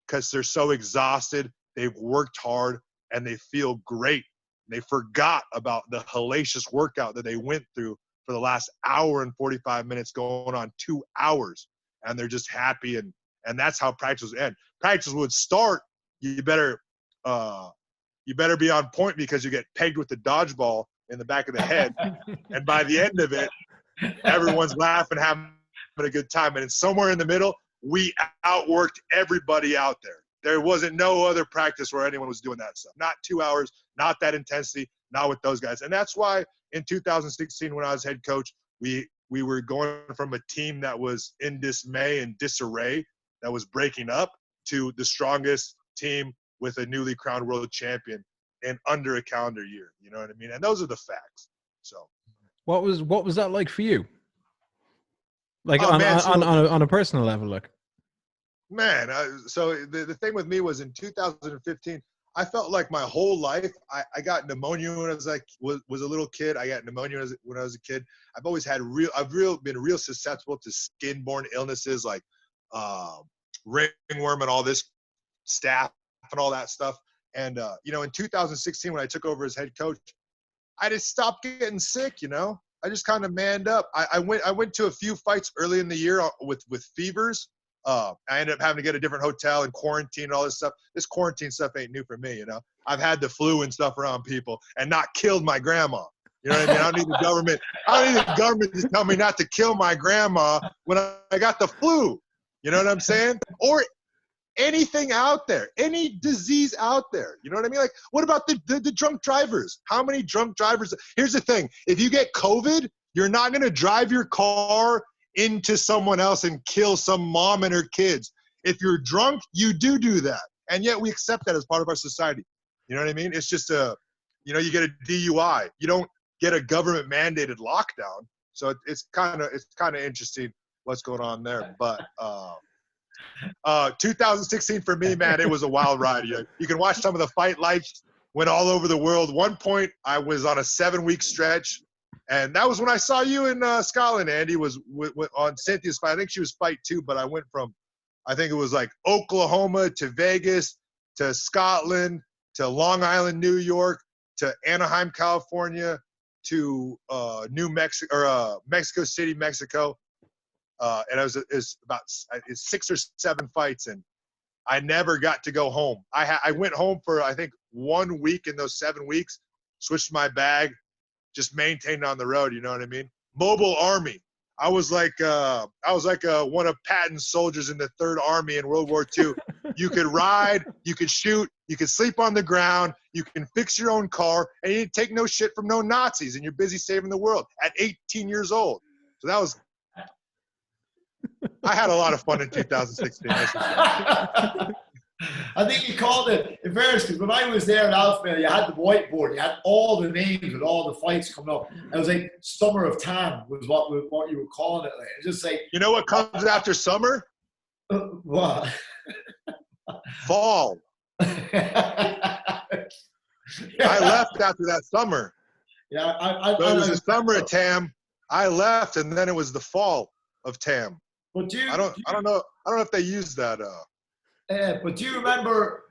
because they're so exhausted. They've worked hard and they feel great. They forgot about the hellacious workout that they went through for the last hour and 45 minutes, going on 2 hours. And they're just happy. And that's how practice would end. Practice would start. You better be on point, because you get pegged with the dodgeball in the back of the head. And by the end of it, everyone's laughing, having a good time. And it's somewhere in the middle, we outworked everybody out there. There wasn't no other practice where anyone was doing that stuff. Not 2 hours, not that intensity, not with those guys. And that's why in 2016, when I was head coach, we were going from a team that was in dismay and disarray, that was breaking up, to the strongest team with a newly crowned world champion in under a calendar year. You know what I mean? And those are the facts. So. What was that like for you? Like so, on a personal level, like. Man, so the thing with me was in 2015, I felt like my whole life I got pneumonia when I was a little kid. I got pneumonia when I was a kid. I've always had been real susceptible to skin-borne illnesses like ringworm and all this staph and all that stuff. And you know, in 2016 when I took over as head coach, I just stopped getting sick. You know, I just kind of manned up. I went to a few fights early in the year with fevers. I ended up having to get a different hotel and quarantine and all this stuff. This quarantine stuff ain't new for me, you know. I've had the flu and stuff around people and not killed my grandma. You know what I mean? I don't need the government to tell me not to kill my grandma when I got the flu. You know what I'm saying? Or anything out there, any disease out there. You know what I mean? Like, what about the drunk drivers? How many drunk drivers? Here's the thing. If you get COVID, you're not going to drive your car into someone else and kill some mom and her kids. If you're drunk, you do that. And yet we accept that as part of our society. You know what I mean? It's just you get a DUI. You don't get a government mandated lockdown. So it's kind of interesting what's going on there. But 2016 for me, man, it was a wild ride. You can watch some of the fight lights, went all over the world. One point I was on a 7-week stretch. And that was when I saw you in Scotland, Andy, was on Cynthia's fight. I think she was fight 2, but I went from, I think it was like Oklahoma to Vegas to Scotland to Long Island, New York to Anaheim, California to Mexico City, Mexico. and it was about 6 or 7 fights, and I never got to go home. I went home for, I think, 1 week in those 7 weeks, switched my bag, just maintained on the road. You know what I mean? Mobile army. I was like one of Patton's soldiers in the 3rd Army in World War II. You could ride, you could shoot, you could sleep on the ground, you can fix your own car, and you didn't take no shit from no Nazis, and you're busy saving the world at 18 years old. So that was – I had a lot of fun in 2016. I think you called it in fairness, because when I was there at Alpha, you had the whiteboard, you had all the names with all the fights coming up. It was like Summer of Tam was what you were calling it. Like, it's just like, you know what comes after summer? What? Fall. I left after that summer. Yeah, so it was the summer of Tam. I left, and then it was the fall of Tam. But I don't know if they use that. But do you remember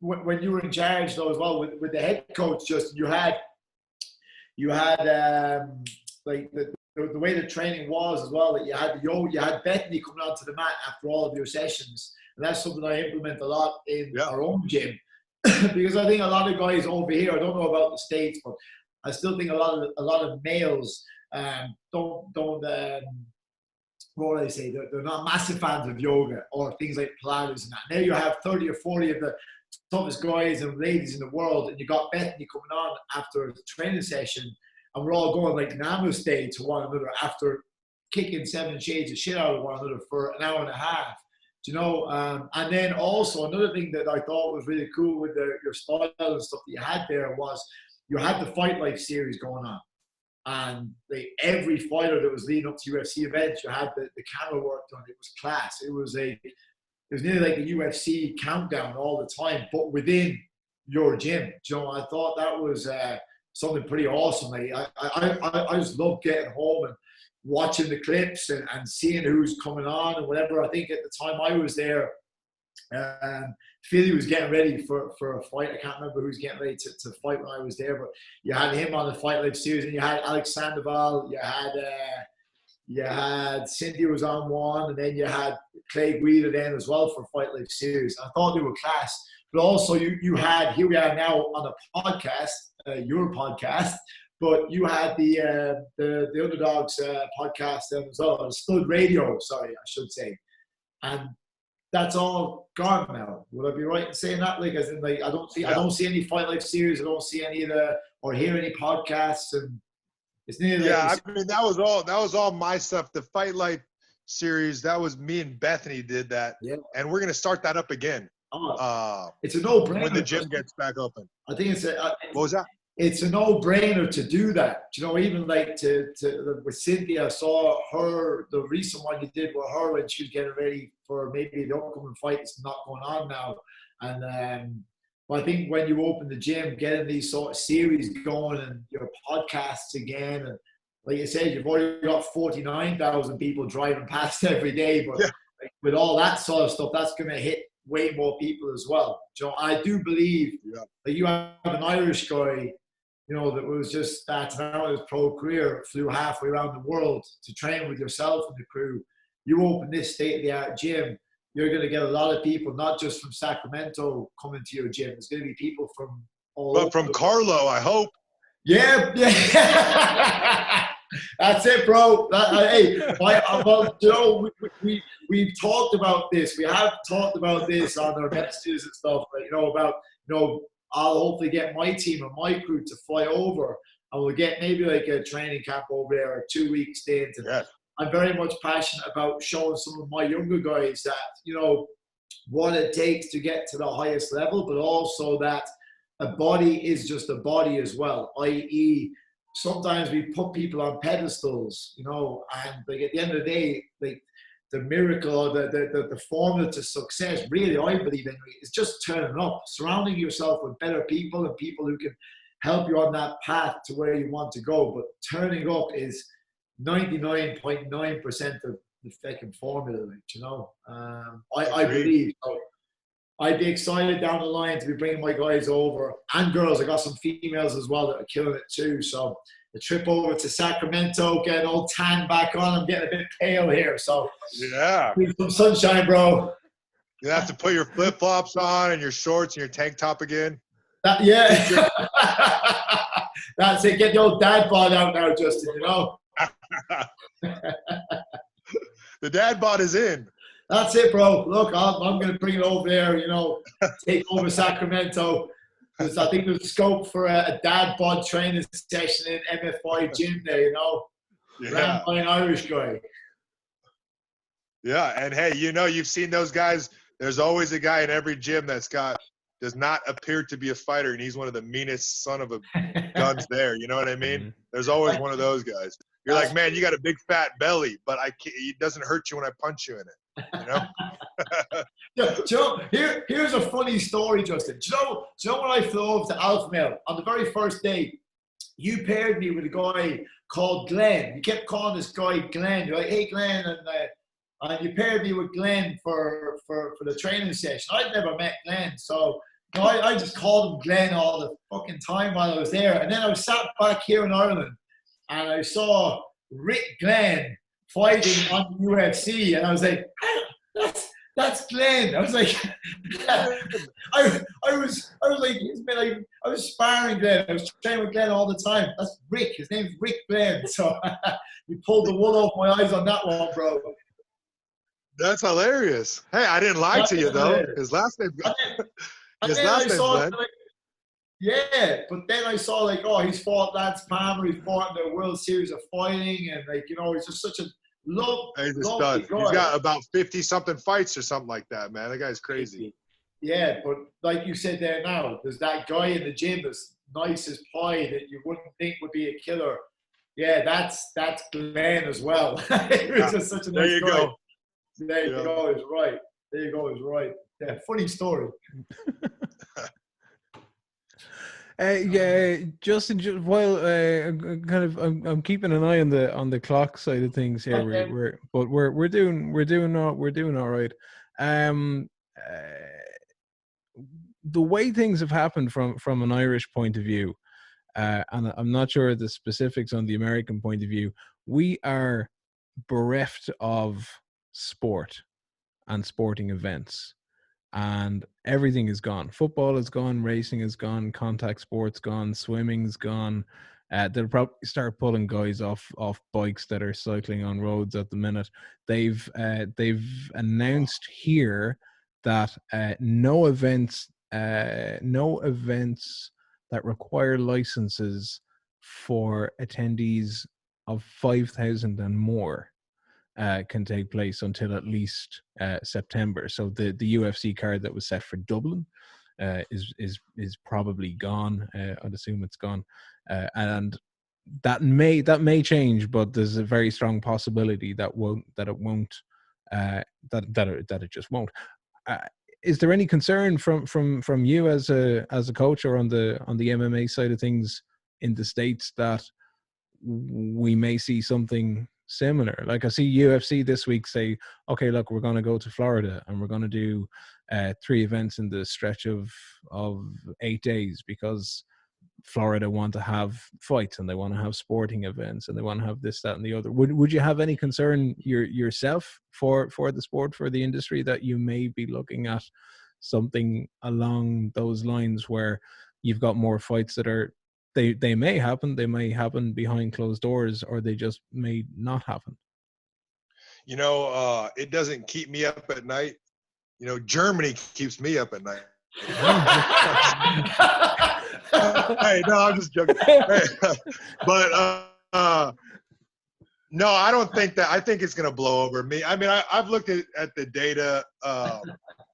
when you were in charge though as well with the head coach, Justin? You had like the way the training was as well. That you had Bethany coming onto the mat after all of your sessions, and that's something I implement a lot in our own gym because I think a lot of guys over here, I don't know about the States, but I still think a lot of males don't. What do they say? They're not massive fans of yoga or things like Pilates and that. Now you have 30 or 40 of the toughest guys and ladies in the world, and you got Bethany coming on after the training session, and we're all going like namaste to one another after kicking 7 shades of shit out of one another for an hour and a half. Do you know? And then also another thing that I thought was really cool with your style and stuff that you had there was you had the Fight Life series going on. And every fighter that was leading up to UFC events, you had the camera work done. It was class. It was nearly like a UFC countdown all the time, but within your gym. You know, I thought that was something pretty awesome. Like, I just love getting home and watching the clips and seeing who's coming on and whatever. I think at the time I was there, Philly was getting ready for a fight. I can't remember who was getting ready to fight when I was there, but you had him on the Fight Life series, and you had Alex Sandoval, you had Cindy was on one, and then you had Clay Guida then as well for Fight Life series. I thought they were class, but also you had, here we are now on a podcast, your podcast, but you had the Underdogs podcast as well, Stud Radio, sorry, I should say, and that's all gone now. Would I be right in saying that? Like, as in, like, I don't see any Fight Life series. I don't see any of or hear any podcasts, and it's nearly. Yeah, I mean that was all my stuff. The Fight Life series, that was me and Bethany did that, and we're gonna start that up again. It's a no-brainer when the gym gets back open. I think it's what was that? It's a no-brainer to do that. You know, even like with Cynthia, I saw her, the recent one you did with her when she was getting ready for maybe the upcoming fight that's not going on now. And but I think when you open the gym, getting these sort of series going and your podcasts again, and like you said, you've already got 49,000 people driving past every day, but like, with all that sort of stuff, that's going to hit way more people as well. You know, I do believe that you have an Irish guy, you know, that was just starting out his pro career, flew halfway around the world to train with yourself and the crew. You open this state-of-the-art gym, you're going to get a lot of people, not just from Sacramento, coming to your gym. There's going to be people from all over. But from Carlo, I hope. Yeah. That's it, bro. Well, you know, we've talked about this. We have talked about this on our messages and stuff. But, I'll hopefully get my team and my crew to fly over, and we'll get maybe like a training camp over there, or 2 weeks stint. I'm very much passionate about showing some of my younger guys that, you know, what it takes to get to the highest level, but also that a body is just a body as well, i.e., sometimes we put people on pedestals, you know, and like at the end of the day, like the miracle or the formula to success, really, I believe in, is just turning up, surrounding yourself with better people and people who can help you on that path to where you want to go. But turning up is 99.9% of the fucking formula, you know. I believe. So I'd be excited down the line to be bringing my guys over and girls. I got some females as well that are killing it too. So the trip over to Sacramento, get an old tan back on. I'm getting a bit pale here, so Yeah. need some sunshine, bro. You have to put your flip-flops on and your shorts and your tank top again. Yeah. That's it. Get the old dad bod out now, Justin, you know? The dad bod is in. That's it, bro. Look, I'm going to bring it over there, you know, take over Sacramento. Because I think there's scope for a dad bod training session in MFI gym there, you know? Ran by an Irish guy. Yeah, and hey, you know, you've seen those guys. There's always a guy in every gym does not appear to be a fighter, and he's one of the meanest son of a guns there. You know what I mean? Mm-hmm. There's always one of those guys. You're like, man, you got a big fat belly, but it doesn't hurt you when I punch you in it. You know? Yeah, Joe, here's a funny story, Justin. Do you know when I flew over to Alpha Male on the very first day? You paired me with a guy called Glenn. You kept calling this guy Glenn. You're like, hey, Glenn, and you paired me with Glenn for the training session. I'd never met Glenn, so you know, I just called him Glenn all the fucking time while I was there. And then I was sat back here in Ireland, and I saw Rick Glenn fighting on the UFC, and I was like, that's Glenn. I was like, I was like, I was sparring Glenn. I was training with Glenn all the time. That's Rick. His name's Rick Glenn. So you pulled the wool off my eyes on that one, bro. That's hilarious. Hey, I didn't lie to you though. His last name. His last name's Glenn. Yeah, but then I saw like, oh, he's fought Lance Palmer. He's fought in the World Series of Fighting, and like, you know, he's just such a he's a stud. He's got about 50-something fights or something like that, man. That guy's crazy. Yeah, but like you said there now, there's that guy in the gym that's nice as pie that you wouldn't think would be a killer. Yeah, that's Glenn as well. He's just such a nice guy. There you go. There you go. He's right. There you go. He's right. Yeah, funny story. Yeah, Justin. While I'm keeping an eye on the clock side of things here. Okay. We're doing all right. The way things have happened from an Irish point of view, and I'm not sure the specifics on the American point of view. We are bereft of sport and sporting events. And everything is gone. Football is gone. Racing is gone. Contact sports gone. Swimming's gone. They'll probably start pulling guys off bikes that are cycling on roads at the minute. They've announced here that no events that require licenses for attendees of 5,000 and more can take place until at least September. So the UFC card that was set for Dublin is probably gone. I'd assume it's gone, and that may change, but there's a very strong possibility that it just won't. Is there any concern from you as a coach or on the MMA side of things in the States that we may see something similar? Like I see UFC this week say, okay, look, we're going to go to Florida and we're going to do 3 events in the stretch of 8 days because Florida want to have fights and they want to have sporting events and they want to have this, that, and the other. Would you have any concern yourself for the sport, for the industry, that you may be looking at something along those lines where you've got more fights that are They may happen behind closed doors, or they just may not happen? You know, it doesn't keep me up at night. You know, Germany keeps me up at night. Hey, no, I'm just joking. But no, I don't think that. I think it's going to blow over me. I mean, I've looked at the data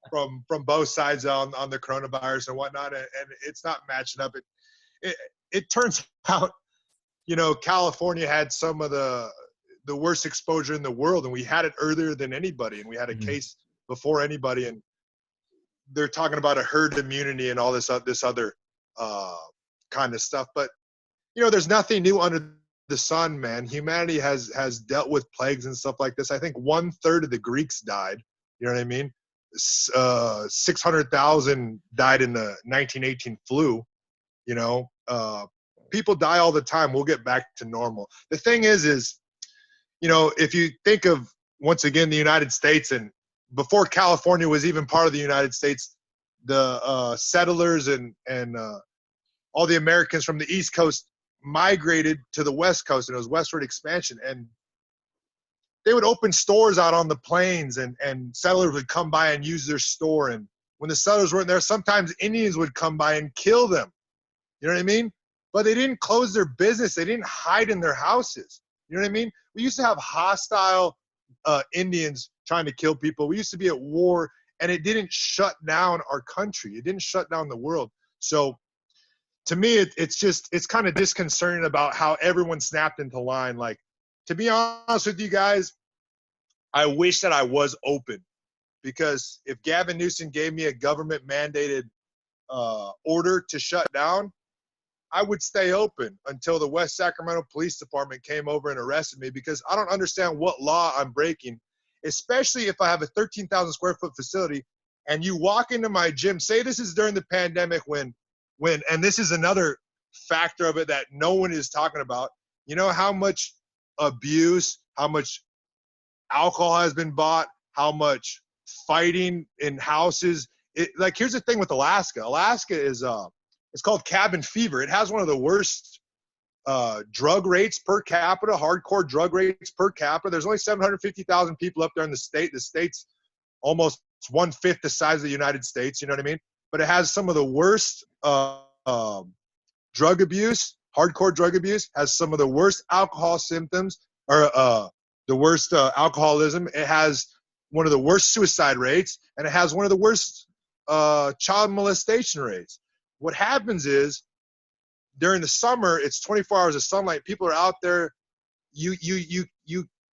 from both sides on the coronavirus and whatnot, and it's not matching up. It turns out, you know, California had some of the worst exposure in the world, and we had it earlier than anybody, and we had a case before anybody, and they're talking about a herd immunity and all this other kind of stuff. But, you know, there's nothing new under the sun, man. Humanity has dealt with plagues and stuff like this. I think 1/3 of the Greeks died. You know what I mean? 600,000 died in the 1918 flu. You know, people die all the time. We'll get back to normal. The thing is, you know, if you think of, once again, the United States, and before California was even part of the United States, the settlers and all the Americans from the East Coast migrated to the West Coast, and it was westward expansion. And they would open stores out on the plains, and settlers would come by and use their store. And when the settlers weren't there, sometimes Indians would come by and kill them. You know what I mean? But they didn't close their business. They didn't hide in their houses. You know what I mean? We used to have hostile Indians trying to kill people. We used to be at war, and it didn't shut down our country. It didn't shut down the world. So to me, it's kind of disconcerting about how everyone snapped into line. Like, to be honest with you guys, I wish that I was open, because if Gavin Newsom gave me a government mandated order to shut down, I would stay open until the West Sacramento Police Department came over and arrested me, because I don't understand what law I'm breaking, especially if I have a 13,000 square foot facility and you walk into my gym. Say this is during the pandemic when, and this is another factor of it that no one is talking about. You know how much abuse, how much alcohol has been bought, how much fighting in houses. Like, here's the thing with Alaska. Alaska is it's called cabin fever. It has one of the worst drug rates per capita, hardcore drug rates per capita. There's only 750,000 people up there in the state. The state's almost 1/5 the size of the United States, you know what I mean? But it has some of the worst drug abuse, hardcore drug abuse, has some of the worst alcohol symptoms, or the worst alcoholism. It has one of the worst suicide rates, and it has one of the worst child molestation rates. What happens is, during the summer, it's 24 hours of sunlight. People are out there. You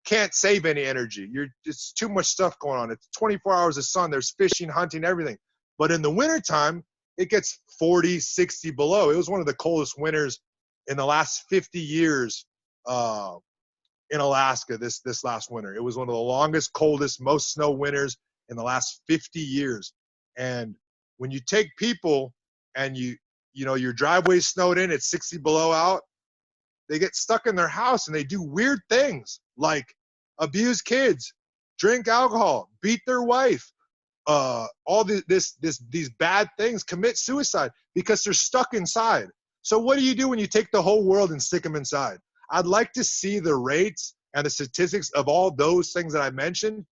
can't save any energy. It's too much stuff going on. It's 24 hours of sun. There's fishing, hunting, everything. But in the wintertime, it gets 40, 60 below. It was one of the coldest winters in the last 50 years in Alaska this last winter. It was one of the longest, coldest, most snow winters in the last 50 years. And when you take people and you know, your driveway's snowed in, it's 60 below out, they get stuck in their house and they do weird things like abuse kids, drink alcohol, beat their wife, all these bad things, commit suicide because they're stuck inside. So what do you do when you take the whole world and stick them inside? I'd like to see the rates and the statistics of all those things that I mentioned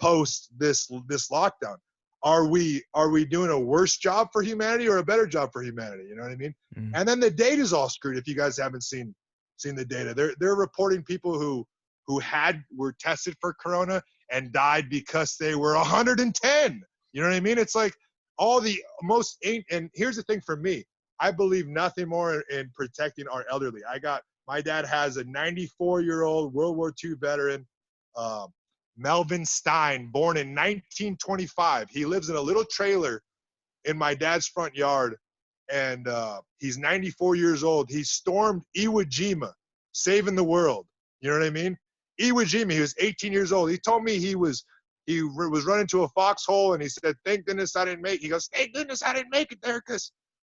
post this lockdown. Are we doing a worse job for humanity or a better job for humanity? You know what I mean? Mm-hmm. And then the data's all screwed. If you guys haven't seen the data, they're reporting people who were tested for corona and died because they were 110. You know what I mean? It's like all the most. And here's the thing for me, I believe nothing more in protecting our elderly. My dad has a 94-year-old World War II veteran, Melvin Stein, born in 1925. He lives in a little trailer in my dad's front yard, and he's 94 years old. He stormed Iwo Jima, saving the world. You know what I mean? Iwo Jima, he was 18 years old. He told me he was running to a foxhole, and he said, "Thank goodness I didn't make it." He goes, "Thank goodness I didn't make it there, because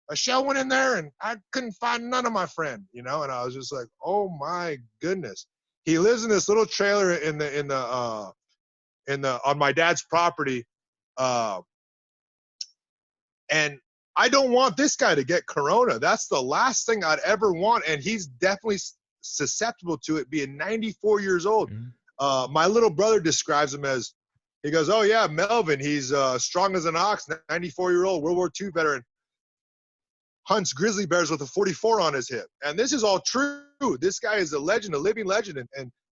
a shell went in there, and I couldn't find none of my friend." You know, and I was just like, "Oh my goodness." He lives in this little trailer on my dad's property, and I don't want this guy to get corona. That's the last thing I'd ever want, and he's definitely susceptible to it, being 94 years old. Mm-hmm. My little brother describes him as, he goes, "Oh yeah, Melvin, he's strong as an ox, 94-year-old World War II veteran, hunts grizzly bears with a 44 on his hip." And this is all true. This guy is a legend, a living legend.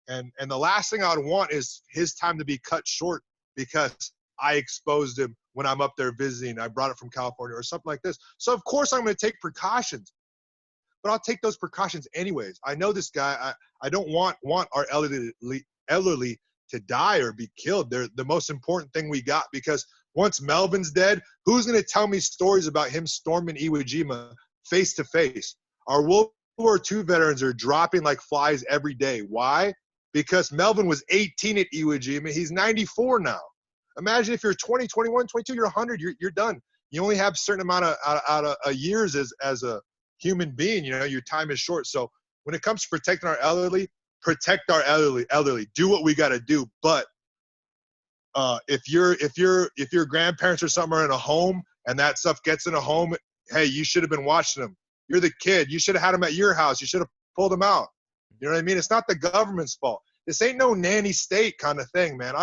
And the last thing I would want is his time to be cut short because I exposed him when I'm up there visiting. I brought it from California or something like this. So of course I'm going to take precautions, but I'll take those precautions anyways. I know this guy. I don't want our elderly to die or be killed. They're the most important thing we got, because once Melvin's dead, who's going to tell me stories about him storming Iwo Jima face to face? Our World War II veterans are dropping like flies every day. Why? Because Melvin was 18 at Iwo Jima. He's 94 now. Imagine if you're 20, 21, 22, you're 100, you're done. You only have a certain amount of years as a human being. Your time is short. So when it comes to protecting our elderly, protect our elderly. Do what we got to do. But if your grandparents or something are in a home and that stuff gets in a home, hey, you should have been watching them. You're the kid. You should have had them at your house. You should have pulled them out. You know what I mean? It's not the government's fault. This ain't no nanny state kind of thing, man.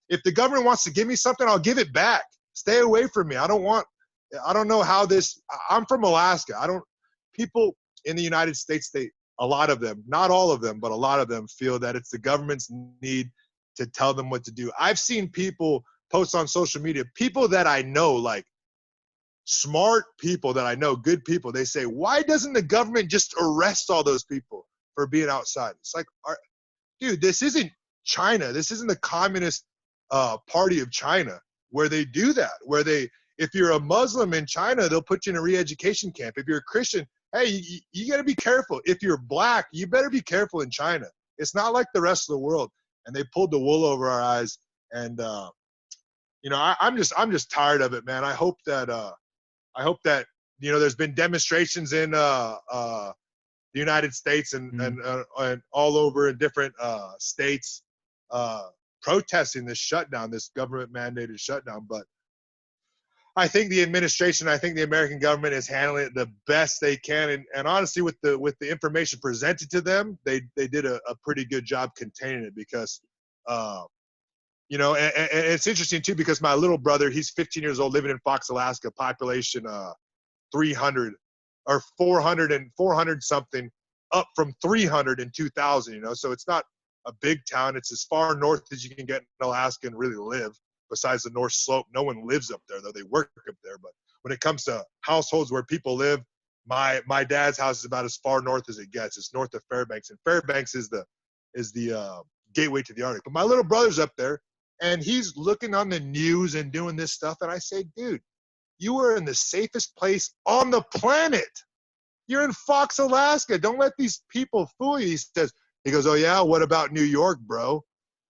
If the government wants to give me something, I'll give it back. Stay away from me. I don't know how I'm from Alaska. People in the United States, a lot of them, not all of them, but a lot of them feel that it's the government's need to tell them what to do. I've seen people post on social media, people that I know, like smart people that I know, good people, they say, why doesn't the government just arrest all those people for being outside? It's like, dude, this isn't China. This isn't the Communist Party of China where they do that, if you're a Muslim in China, they'll put you in a re-education camp. If you're a Christian, hey, you got to be careful. If you're black, you better be careful in China. It's not like the rest of the world. And they pulled the wool over our eyes. And, I'm just tired of it, man. I hope that, there's been demonstrations in the United States and all over in different states protesting this shutdown, this government-mandated shutdown. But I think the administration, I think the American government is handling it the best they can. And honestly, with the information presented to them, they did a pretty good job containing it because, and it's interesting too, because my little brother, he's 15 years old, living in Fox, Alaska, population 300 or 400 something, up from 300 in 2000, so it's not a big town. It's as far north as you can get in Alaska and really live. Besides the North Slope, no one lives up there, though they work up there. But when it comes to households where people live, my dad's house is about as far north as it gets. It's north of Fairbanks, and Fairbanks is the gateway to the Arctic. But my little brother's up there, and he's looking on the news and doing this stuff. And I say, dude, you are in the safest place on the planet. You're in Fox, Alaska. Don't let these people fool you. He goes, oh yeah, what about New York, bro?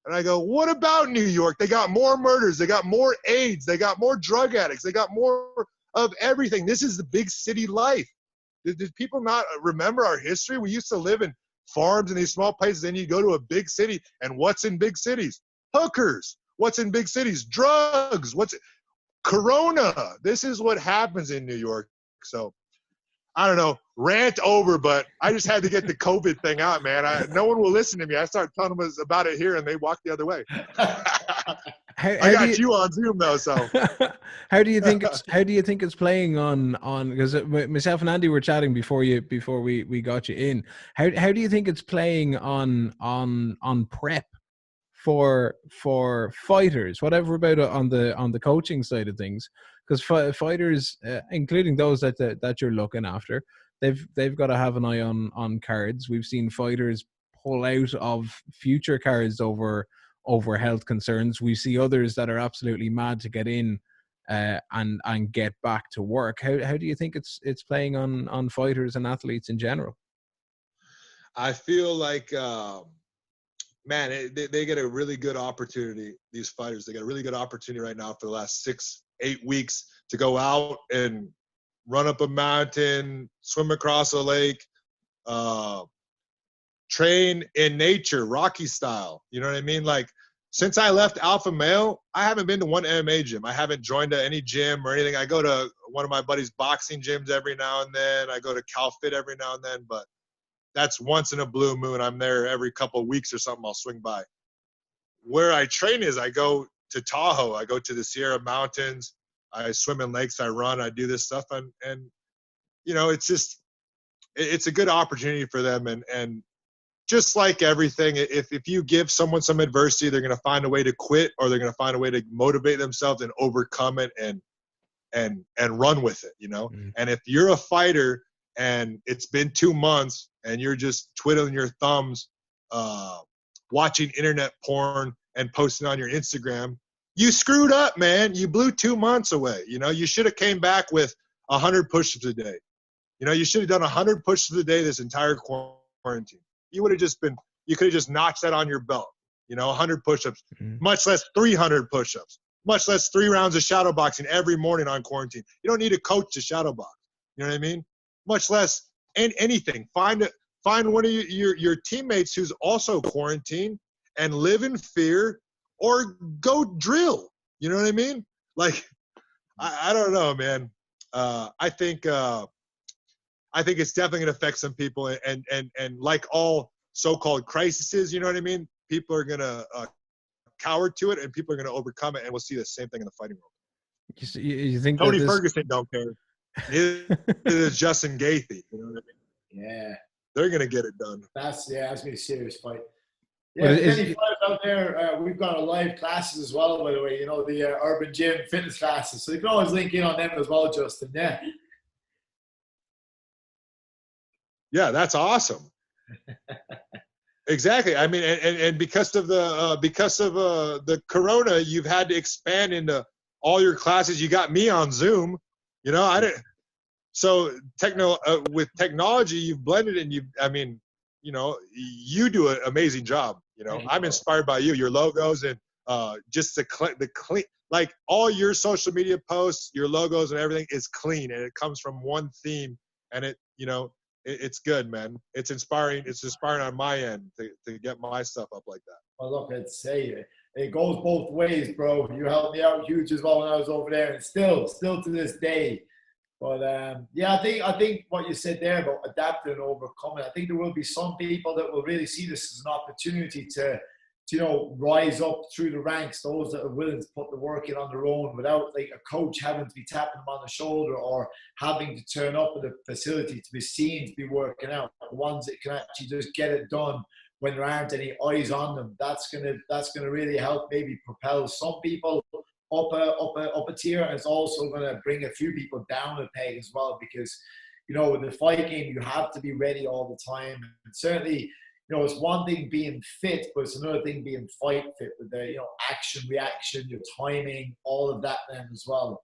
And I go, what about New York? They got more murders. They got more AIDS. They got more drug addicts. They got more of everything. This is the big city life. Did people not remember our history? We used to live in farms in these small places. Then you go to a big city, and what's in big cities? Hookers. What's in big cities? Drugs. Corona. This is what happens in New York. So, I don't know, rant over, but I just had to get the COVID thing out, man. No one will listen to me. I started telling them about it here, and they walk the other way. I got you on Zoom though, so. How do you think it's playing on? Because myself and Andy were chatting before we got you in. How do you think it's playing on prep for fighters? Whatever about it on the coaching side of things. Because fighters, including those that you're looking after, they've got to have an eye on cards. We've seen fighters pull out of future cards over health concerns. We see others that are absolutely mad to get in and get back to work. How do you think it's playing on fighters and athletes in general? I feel like, they get a really good opportunity. These fighters, they got a really good opportunity right now for the last 6-8 weeks to go out and run up a mountain, swim across a lake, train in nature, Rocky style. You know what I mean? Like, since I left Alpha Male, I haven't been to one MMA gym. I haven't joined any gym or anything. I go to one of my buddies' boxing gyms every now and then. I go to CalFit every now and then, but that's once in a blue moon. I'm there every couple of weeks or something. I'll swing by. Where I train is I go to Tahoe. I go to the Sierra Mountains. I swim in lakes. I run. I do this stuff. And it's a good opportunity for them. And just like everything, if you give someone some adversity, they're going to find a way to quit, or they're going to find a way to motivate themselves and overcome it and run with it, Mm-hmm. And if you're a fighter and it's been 2 months and you're just twiddling your thumbs, watching internet porn and posting on your Instagram, you screwed up, man. You blew 2 months away. You should have came back with 100 push-ups a day. You should have done 100 push-ups a day this entire quarantine. You could have just notched that on your belt. 100 push-ups, mm-hmm. Much less 300 push-ups, much less 3 rounds of shadow boxing every morning on quarantine. You don't need a coach to shadow box. You know what I mean? much less anything. Find one of your teammates who's also quarantined and live in fear, or go drill. You know what I mean? Like, I don't know, man. I think it's definitely going to affect some people, and like all so-called crises, you know what I mean? People are going to cower to it, and people are going to overcome it, and we'll see the same thing in the fighting world. You think Tony Ferguson don't care. Neither does Justin Gaethje. You know what I mean? Yeah. They're going to get it done. That's going to be a serious fight. Yeah, any fighters out there, we've got our live classes as well, by the way, the Urban Gym fitness classes. So you can always link in on them as well, Justin. Yeah. Yeah, that's awesome. Exactly. I mean, and because of the corona, you've had to expand into all your classes. You got me on Zoom. I didn't. So with technology, you've blended it, and you do an amazing job. I'm inspired by you, your logos, and just the clean, like all your social media posts, your logos and everything is clean, and it comes from one theme, and it's good, man. It's inspiring. It's inspiring on my end to get my stuff up like that. Well, look, I'd say it goes both ways, bro. You helped me out huge as well when I was over there, and still to this day. But I think what you said there about adapting and overcoming, I think there will be some people that will really see this as an opportunity to rise up through the ranks. Those that are willing to put the work in on their own without like a coach having to be tapping them on the shoulder or having to turn up at the facility to be seen to be working out. The ones that can actually just get it done when there aren't any eyes on them. That's gonna really help maybe propel some people up a tier, and it's also going to bring a few people down a peg as well, because with the fight game you have to be ready all the time. And certainly it's one thing being fit, but it's another thing being fight fit with the action, reaction, your timing, all of that then as well.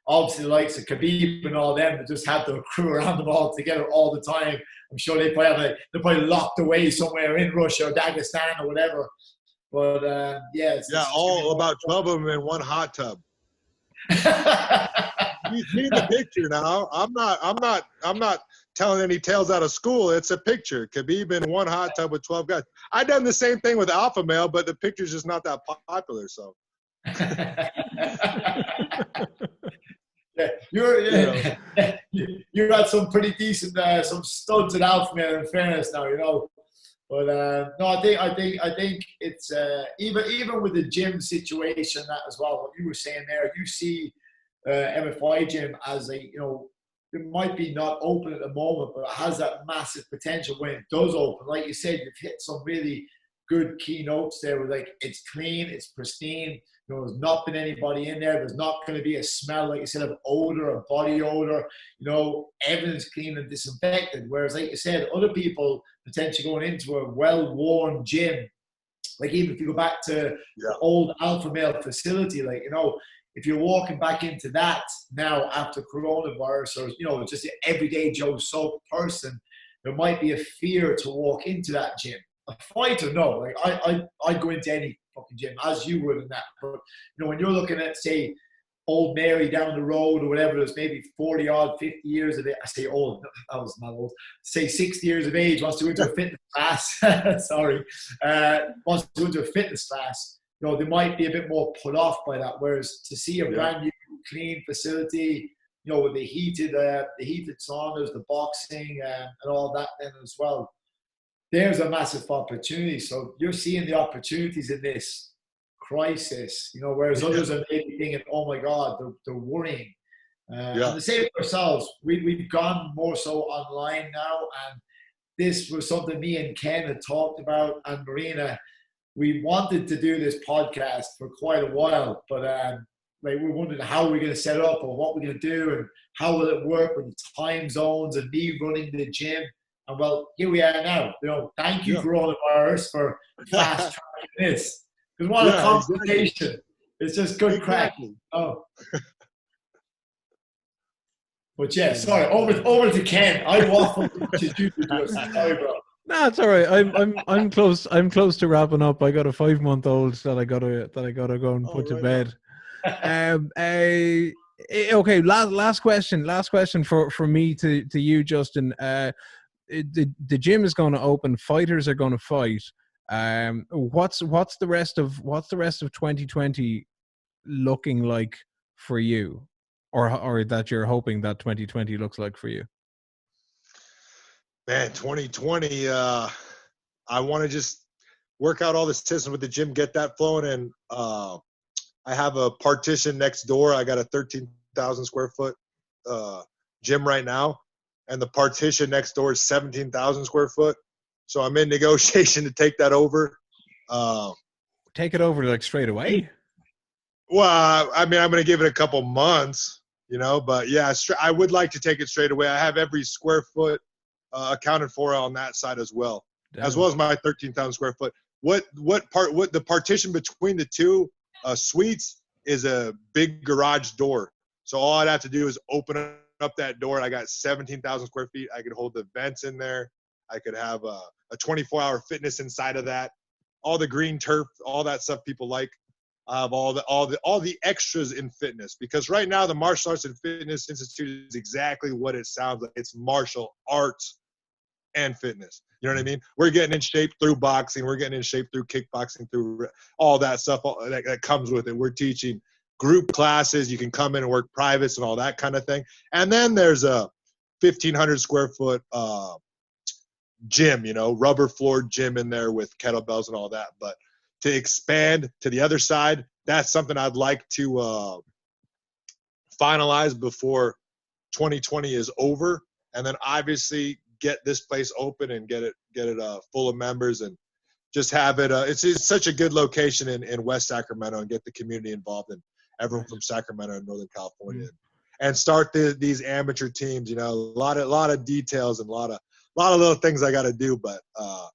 Obviously the likes of Khabib and all them that just have the crew around them all together all the time. I'm sure they're probably locked away somewhere in Russia or Dagestan or whatever. But it's all about 12 of them in one hot tub. You see the picture now. I'm not telling any tales out of school. It's a picture. Khabib in one hot tub with 12 guys. I done the same thing with Alpha Male, but the picture's just not that popular. So. You got some pretty decent, some studs at Alpha Male, in fairness now, But no, I think it's even with the gym situation that as well. What you were saying there, you see MFI gym as it might be not open at the moment, but it has that massive potential when it does open. Like you said, you've hit some really good keynotes there. With like it's clean, it's pristine. There's not been anybody in there. There's not going to be a smell, like you said, of odor or body odor. Everything's clean and disinfected. Whereas, like you said, other people potentially going into a well-worn gym, like even if you go back to the old Alpha Male facility, if you're walking back into that now after coronavirus, or just an everyday Joe Soap person, there might be a fear to walk into that gym. A fighter, no. Like I'd go into any fucking gym as you would in that. But when you're looking at, say, old Mary down the road or whatever, there's maybe 40 odd, 50 years of it. I say old, I was not old. Say 60 years of age, wants to go into a fitness class. Sorry, wants to go into a fitness class. They might be a bit more put off by that. Whereas to see a brand new, clean facility, with the heated saunas, the boxing, and all that then as well. There's a massive opportunity. So you're seeing the opportunities in this crisis, whereas others are maybe thinking, oh my God, they're worrying. And the same for ourselves. We've gone more so online now, and this was something me and Ken had talked about, and Marina. We wanted to do this podcast for quite a while, but we were wondering how we're going to set it up or what we're going to do and how will it work with the time zones and me running the gym. And well, here we are now. Thank you, coronavirus, for fast tracking this. Because what a conversation. Exactly. It's just good crack. Oh. But sorry, over to Ken. I waffled to you. Sorry, bro. No, it's all right. I'm close. I'm close to wrapping up. I got a 5-month-old that I gotta go and put to bed. Okay, last question for me to you, Justin. The gym is going to open. Fighters are going to fight. What's the rest of 2020 looking like for you, or that you're hoping that 2020 looks like for you? Man, 2020. I want to just work out all the systems with the gym, get that flowing, and I have a partition next door. I got a 13,000 square foot gym right now, and the partition next door is 17,000 square foot. So I'm in negotiation to take that over. Take it over like straight away? Well, I mean, I'm going to give it a couple months, but yeah, I would like to take it straight away. I have every square foot accounted for on that side as well. Damn. As well as my 13,000 square foot. What the partition between the two suites is a big garage door. So all I'd have to do is open up that door. I got 17,000 square feet. I could hold the vents in there. I could have a 24-hour fitness inside of that. All the green turf, all that stuff people like. I have all the extras in fitness, because right now the Martial Arts and Fitness Institute is exactly what it sounds like. It's martial arts and fitness. You know what I mean? We're getting in shape through boxing. We're getting in shape through kickboxing, through all that stuff that comes with it. We're teaching group classes. You can come in and work privates and all that kind of thing. And then there's a 1,500 square foot gym, rubber floored gym in there with kettlebells and all that. But to expand to the other side, that's something I'd like to finalize before 2020 is over. And then obviously get this place open and get it full of members, and just have it. It's such a good location in West Sacramento, and get the community involved, and everyone from Sacramento and Northern California, and start these amateur teams. A lot of details and a lot of little things I got to do, but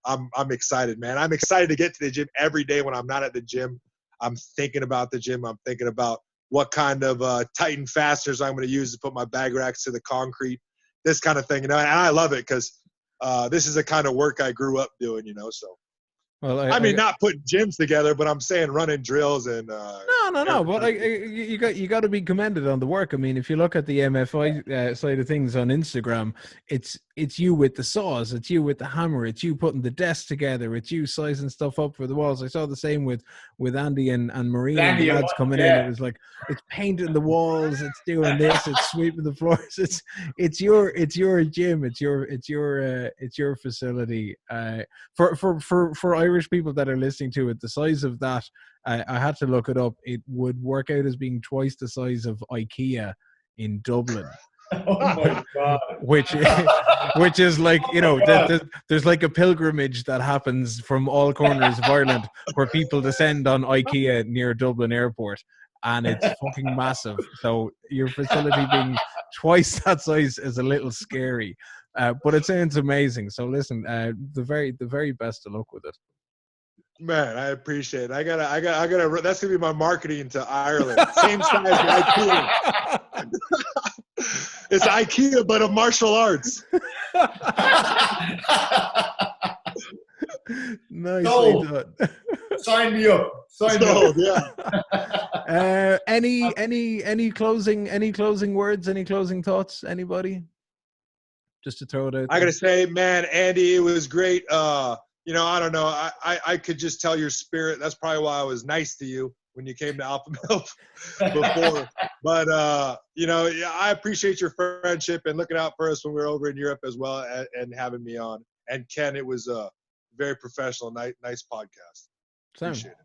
I'm excited, man. I'm excited to get to the gym every day. When I'm not at the gym, I'm thinking about the gym. I'm thinking about what kind of Titan fasteners I'm going to use to put my bag racks to the concrete, this kind of thing. And I love it, because this is the kind of work I grew up doing, so. Well, I mean, not putting gyms together, but I'm saying running drills and. No. But you got to be commended on the work. I mean, if you look at the MFI side of things on Instagram, it's you with the saws, it's you with the hammer, it's you putting the desk together, it's you sizing stuff up for the walls. I saw the same with Andy and Marina and the lads coming in. It was like, it's painting the walls, it's doing this, it's sweeping the floors. It's your gym, it's your facility. For Irish people that are listening to it, the size of that, I had to look it up. It would work out as being twice the size of IKEA in Dublin. Oh my God! Which is like, there's like a pilgrimage that happens from all corners of Ireland where people descend on IKEA near Dublin Airport, and it's fucking massive. So your facility being twice that size is a little scary, but it sounds amazing. So listen, the very best of luck with it. Man, I appreciate it. I gotta. That's gonna be my marketing to Ireland. Same size as IKEA. It's IKEA, but of martial arts. Nicely done. Sign me up. Yeah. Any closing words? Any closing thoughts? Anybody? Just to throw it out. I gotta say, man, Andy, it was great. I don't know. I could just tell your spirit. That's probably why I was nice to you when you came to Alpha Male before. But, I appreciate your friendship and looking out for us when we were over in Europe as well, and having me on. And Ken, it was a very professional, nice podcast. Appreciate it.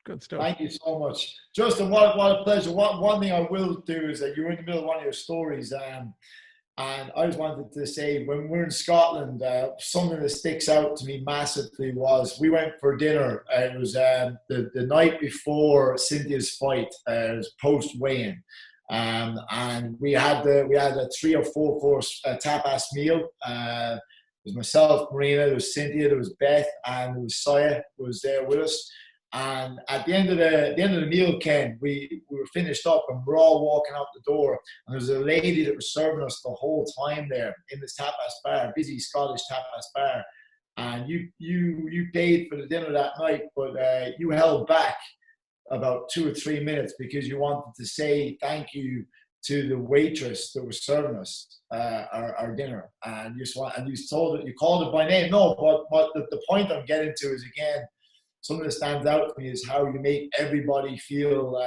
Good stuff. Thank you so much. Justin, what a pleasure. One thing I will do is that you're in the middle of one of your stories, and I just wanted to say, when we're in Scotland, something that sticks out to me massively was we went for dinner. It was the night before Cynthia's fight. It was post weigh-in, and we had a 3 or 4 course tapas meal. It was myself, Marina, there was Cynthia, there was Beth, and there was Saya who was there with us. And at the end of the meal, Ken, we were finished up, and we're all walking out the door. And there was a lady that was serving us the whole time there in this tapas bar, busy Scottish tapas bar. And you paid for the dinner that night, but you held back about 2 or 3 minutes because you wanted to say thank you to the waitress that was serving us our dinner, and you called it by name. No, but the point I'm getting to is, again, something that stands out to me is how you make everybody feel,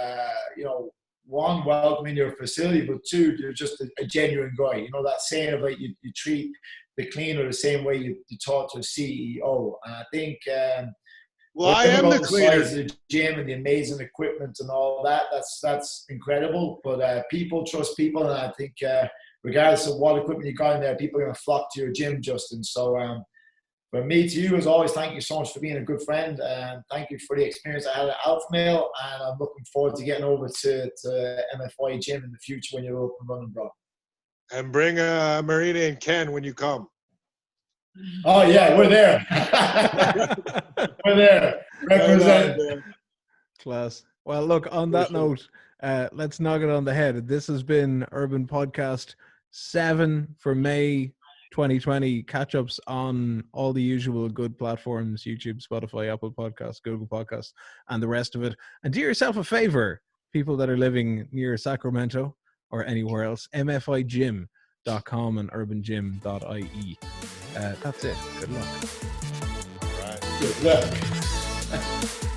one, welcome in your facility, but two, you're just a genuine guy. You know, that saying of like you treat the cleaner the same way you talk to a CEO. And I think, well, I am the cleaner. The gym and the amazing equipment and all that, that's incredible. But people trust people, and I think regardless of what equipment you got in there, people are going to flock to your gym, Justin. So from me to you, as always, thank you so much for being a good friend, and thank you for the experience I had at Alpha Male, and I'm looking forward to getting over to MFY Gym in the future when you're open running, bro. And bring Marina and Ken when you come. Oh, yeah, we're there. We're there. Represent. Class. Well, look, on that note, let's knock it on the head. This has been Urban Podcast 7 for May 2020. Catch-ups on all the usual good platforms: YouTube, Spotify, Apple Podcasts, Google Podcasts, and the rest of it. And do yourself a favor, people that are living near Sacramento or anywhere else, mfigym.com and urbangym.ie. That's it. Good luck. All right. Good luck.